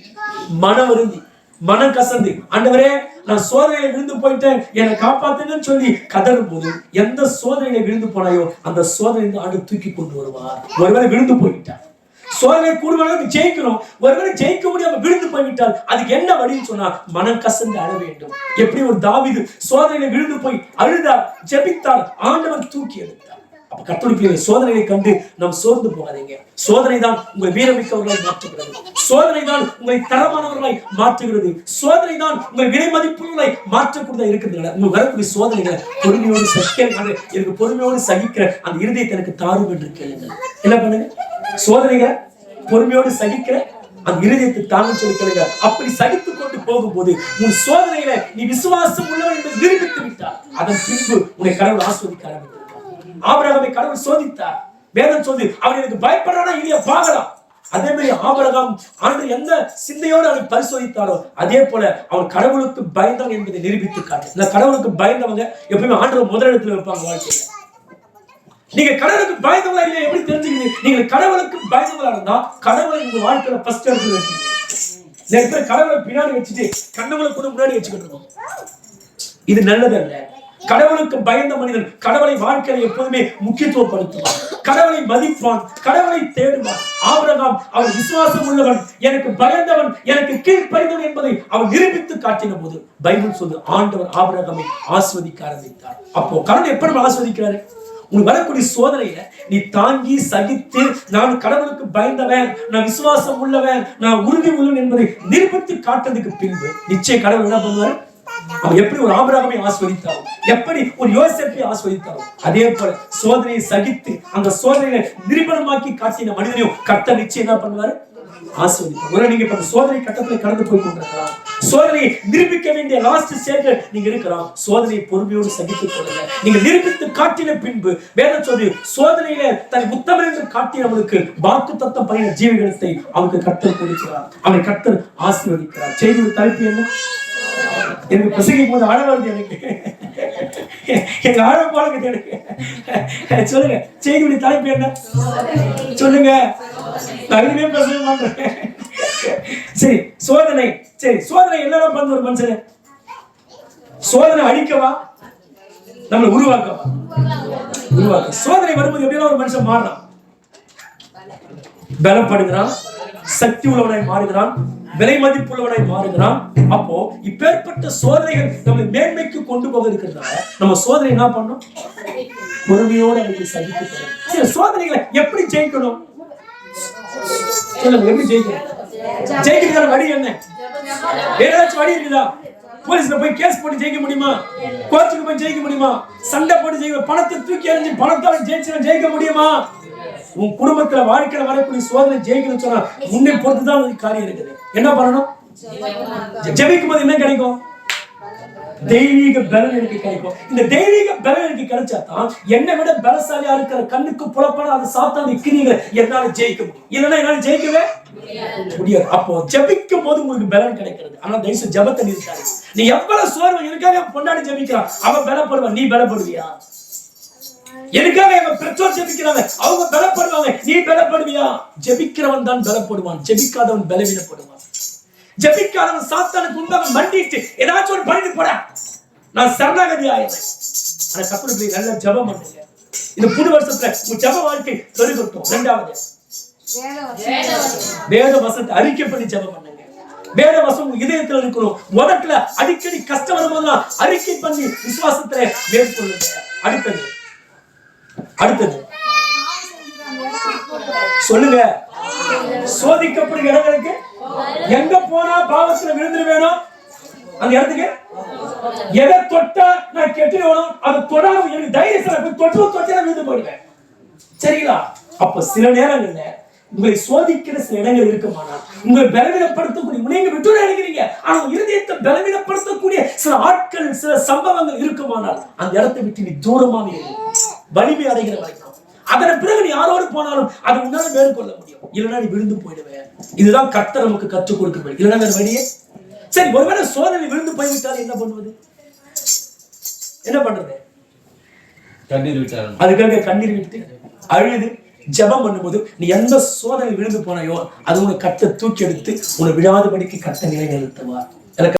மன வருந்தி மனம் கசந்து, ஆண்டவரே நான் சோதனையில விழுந்து போயிட்டேன் என்னை காப்பாத்துங்கன்னு சொல்லி கதறும் போது எந்த சோதனையில விழுந்து போனாயோ அந்த சோதனை ஆண்டு தூக்கி கொண்டு வருவார். ஒருவேளை விழுந்து போய்விட்டார், சோதனை கூடுதலாக ஜெயிக்கணும். ஒருவேளை ஜெயிக்க முடியாம விழுந்து போய்விட்டால் அதுக்கு என்ன வழின்னு சொன்னா மனம் கசந்து அழ வேண்டும். எப்படி ஒரு தாவீது சோதனையில விழுந்து போய் அழுதார், ஜெபித்தார், ஆண்டவர் தூக்கி எடுத்தார். அப்ப கர்த்தருடைய சோதனையை கண்டு நாம் சோர்ந்து போகாதீங்க. சோதனை தான் உங்களை வீரமிக்கவர்களாய் மாற்றுகிறது. சோதனை தான் உங்களை தரமானவர்களாய் மாற்றுகிறது. சோதனை தான் உங்களை விலை மதிப்புள்ளவர்களாய் மாற்றக்கூடியதா இருக்கிறதுனால உங்களுக்கு வரக்கூடிய சோதனைகளை பொறுமையோடு சகிக்க, எனக்கு பொறுமையோடு சகிக்கிற அந்த இருதயத்தை எனக்கு தாரும் என்று கேளுங்கள். என்ன பண்ணுங்க? சோதனைகளை பொறுமையோடு சகிக்கிற அந்த இருதயத்தை தாங்க சொல்லி கேளுங்க. அப்படி சகித்துக் கொண்டு போகும்போது உன் சோதனையில நீ விசுவாசம் உள்ளவன் என்று நிரூபித்து விட்டார். அதன் பின்பு உன்னை கடவுள் ஆஸ்வதிக்க ஆரம்பித்தார். ஆபிரகாமை கடவுள் சோதித்தார். வேதம் சொல்லி அவன் எனக்கு பயப்படுறானா இல்லையா பார்க்கலாம். அதே மாதிரி ஆபிரகாம் ஆண்டு எந்த சிந்தையோடு அவனை பரிசோதித்தாரோ அதே போல அவன் கடவுளுக்கு பயந்தான் என்பதை நிரூபித்து காட்டு. இந்த கடவுளுக்கு பயந்தவங்க எப்பயுமே ஆண்டவர் முதலிடத்துல வைப்பாங்க வாழ்க்கையில. நீங்க கடவுளுக்கு பயந்தவங்களா இல்லையா எப்படி தெரிஞ்சுக்கிறீங்க? நீங்க கடவுளுக்கு பயந்தவங்களா இருந்தா கடவுளை உங்க வாழ்க்கையில ஃபர்ஸ்ட் இடத்துல வைப்பீங்க. நிறைய பேர் கடவுளை பின்னாடி வச்சுட்டு கண்ணவங்களை கூட முன்னாடி வச்சுக்கிட்டு இருக்கோம். இது நல்லதல்ல. கடவுளுக்கு பயந்த மனிதன் கடவுளை வாழ்க்கையை எப்போதுமே முக்கியத்துவப்படுத்துவான், கடவுளை மதிப்பான், கடவுளை தேடுவான். ஆபிரகாம் அவன் விசுவாசம் உள்ளவன், எனக்கு பயந்தவன், எனக்கு கீழ்ப்படிந்தவன் என்பதை அவன் நிரூபித்து காட்டின போது பைபிள் சொல்லு ஆண்டவர் ஆபிரகாமை ஆஸ்வதிக்க ஆரம்பித்தார். அப்போ கடவுள் எப்படி ஆஸ்வதிக்கிறாரு? உனக்கு வரக்கூடிய சோதனையை நீ தாங்கி சகித்து நான் கடவுளுக்கு பயந்தவன், நான் விசுவாசம் உள்ளவன், நான் உறுதி உள்ளவன் என்பதை நிரூபித்து காட்டுறதுக்கு பின்பு நிச்சயம் கடவுள் என்ன பண்ணுவாரு? அவன் எப்படி ஒரு ஆபிரகாமை ஆஸ்வதித்தாரோ, எப்படி ஒரு யோசேப்பை ஆஸ்வதித்தாரோ அதே போல சோதனையை சகித்து அந்த சோதனையை நிரூபணமாக்கி காட்டின மனிதனையும் கர்த்தர் நிச்சயம் என்ன பண்ணுவாரு? ஆஸ்வதிப்பார். ஒரு நீங்க இப்ப சோதனை கட்டத்துல கடந்து போய் கொண்டிருக்கலாம். சோதனையை நிரூபிக்க வேண்டிய லாஸ்ட் ஸ்டேஜ்ல நீங்க இருக்கலாம். சோதனையை பொறுமையோடு சகித்துக் கொள்ளுங்க. நீங்க நிரூபித்து காட்டின பின்பு வேதம் சொல்லி சோதனையில தன் உத்தமன் என்று காட்டினவனுக்கு வாக்குத்தத்தம் பண்ணின ஜீவகத்தை அவனுக்கு கர்த்தர் கொடுக்கிறார். அவனை கர்த்தர் ஆசீர்வதிக்கிறார். செய்தியோட தலைப்பு என்ன? எனக்கு பிரசங்கிக்கும் போது ஆழ வருது. எனக்கு ஆழ போல சொல்லுங்க. செய்தியுடைய தலைப்பு என்ன சொல்லுங்க. அதுவே பிரசங்கம் பண்றேன். சரி, சோதனை. சரி, சோதனை என்னெல்லாம் பண்ண ஒரு மனுஷன்? சோதனை அழிக்கவா நம்மளை உருவாக்கவா? உருவாக்க. சோதனை வரும்போது எப்படியெல்லாம் ஒரு மனுஷன் மாறுறான்? பலப்படுகிறான், சக்தி உள்ளவனாய் மாறுகிறான், விலை மதிப்புள்ளவனாய் மாறுகிறான். அப்போ இப்பேற்பட்ட சோதனைகள் நம்மளை மேன்மைக்கு கொண்டு போக இருக்கிறதுனால நம்ம சோதனை என்ன பண்ணணும்? பொறுமையோடு அதுக்கு சகித்து சோதனைகளை எப்படி ஜெயிக்கணும்? சொல்லுங்க, எப்படி ஜெயிக்கணும்? ஜெயிக்கிறதுக்கான வழி என்ன? வேற ஏதாச்சும் வழி இருக்குதா? போலீஸ்ல போய் கேஸ் போட்டு ஜெயிக்க முடியுமா? கோர்ட்டுக்கு போய் ஜெயிக்க முடியுமா? சண்டை போட்டு ஜெயிக்க, பணத்தை தூக்கி எறிஞ்சு பணத்தால ஜெயிக்க முடியுமா? உன் குடும்பத்துல வாழ்க்கையில வரக்கூடிய சோதனை ஜெயிக்கணும்னு சொன்னா முன்னே பொறுத்துதான் காரியம் இருக்குது. என்ன பண்ணணும்? ஜெபிக்கும் போது என்ன கிடைக்கும்? தெய்வீக பலன் எனக்கு கிடைக்கும். இந்த தெய்வீக பலன் எனக்கு கிடைச்சாதான் என்னை விட பலசாலியா இருக்கிற கண்ணுக்கு புலப்பட அது சாத்தான கிரியைகளை என்னால ஜெயிக்க முடியும். இல்லைன்னா என்னால ஜெயிக்கவே முடியாது. அப்போ ஜெபிக்கும் போது உங்களுக்கு பலன் கிடைக்கிறது. ஆனா தயவுசெய்து ஜெபத்தை நிறுத்தாரு. நீ எவ்வளவு சோர்வு, எனக்காக பொண்டாடி ஜெபிக்கிறான், அவன் பலப்படுவான், நீ பலப்படுவியா? எனக்காக எங்க பெற்றோர் ஜெபிக்கிறாங்க, அவங்க பலப்படுவாங்க, நீ பலப்படுவியா? ஜெபிக்கிறவன் தான் பலப்படுவான், ஜெபிக்காதவன் பலவீனப்படுவான். ஜெபிக்காதவன் சாத்தானுக்கு முன்பாக மண்டிட்டு ஏதாச்சும் ஒரு பண்ணிட்டு போட நான் சரணாகதி ஆயிடுறேன். ஆனா கர்த்தருக்கு நல்ல ஜெபம் பண்ணுங்க. இந்த புது வருஷத்துல உங்க ஜெப வாழ்க்கை பெருகட்டும். இரண்டாவது வேத வசனத்தை அறிக்கை பண்ணி ஜெபம் பண்ணுங்க. வேத வசனம் உங்க இதயத்துல இருக்கணும். உலகத்துல அடிக்கடி கஷ்டம் வரும்போதெல்லாம் அறிக்கை பண்ணி விசுவாசத்துல மேற்கொள்ளுங்க. அடுத்தது சொல்லுங்க. சோதிக்கப்படும் இடங்களுக்கு எங்க போனா பாவத்துல விழுந்துருவேனோ அந்த இடத்துக்கு எதை தொட்டா நான் கெட்டுவேணும், அது தொடாம எனக்கு தைரியத்துல தொட்டா விழுந்து போயிடுவேன். சரிங்களா? அப்ப சில நேரங்கள்ல உங்களை சோதிக்கிற சில இடங்கள் இருக்குமானால் உங்களை பலவீனப்படுத்தக்கூடிய, நீங்க விட்டு நினைக்கிறீங்க, ஆனா இருதயத்தை பலவீனப்படுத்தக்கூடிய சில ஆட்கள், சில சம்பவங்கள் இருக்குமானால் அந்த இடத்தை விட்டு நீ தூரமாக வலிமை அடைகிற வரைக்கும், அதன் பிறகு நீ யாரோடு போனாலும் அது உன்னால மேற்கொள்ள முடியும். இல்லைன்னா நீ விழுந்து போயிடுவேன். இதுதான் கர்த்தர் நமக்கு கற்றுக் கொடுக்க. இல்லைன்னா வேற வழியே. சரி, ஒருவேளை சோதனை விழுந்து போய்விட்டால் என்ன பண்ணுவது? என்ன பண்றது? கண்ணீர் விட்டாரு. அதுக்காக கண்ணீர் விட்டு அழுது ஜெபம் பண்ணும்போது நீ எந்த சோதனை விழுந்து போனாயோ அது உனக்கு கர்த்தர் தூக்கி எடுத்து உன்னை விழாதபடிக்கு கர்த்தர் நிலைநிறுத்துவார்.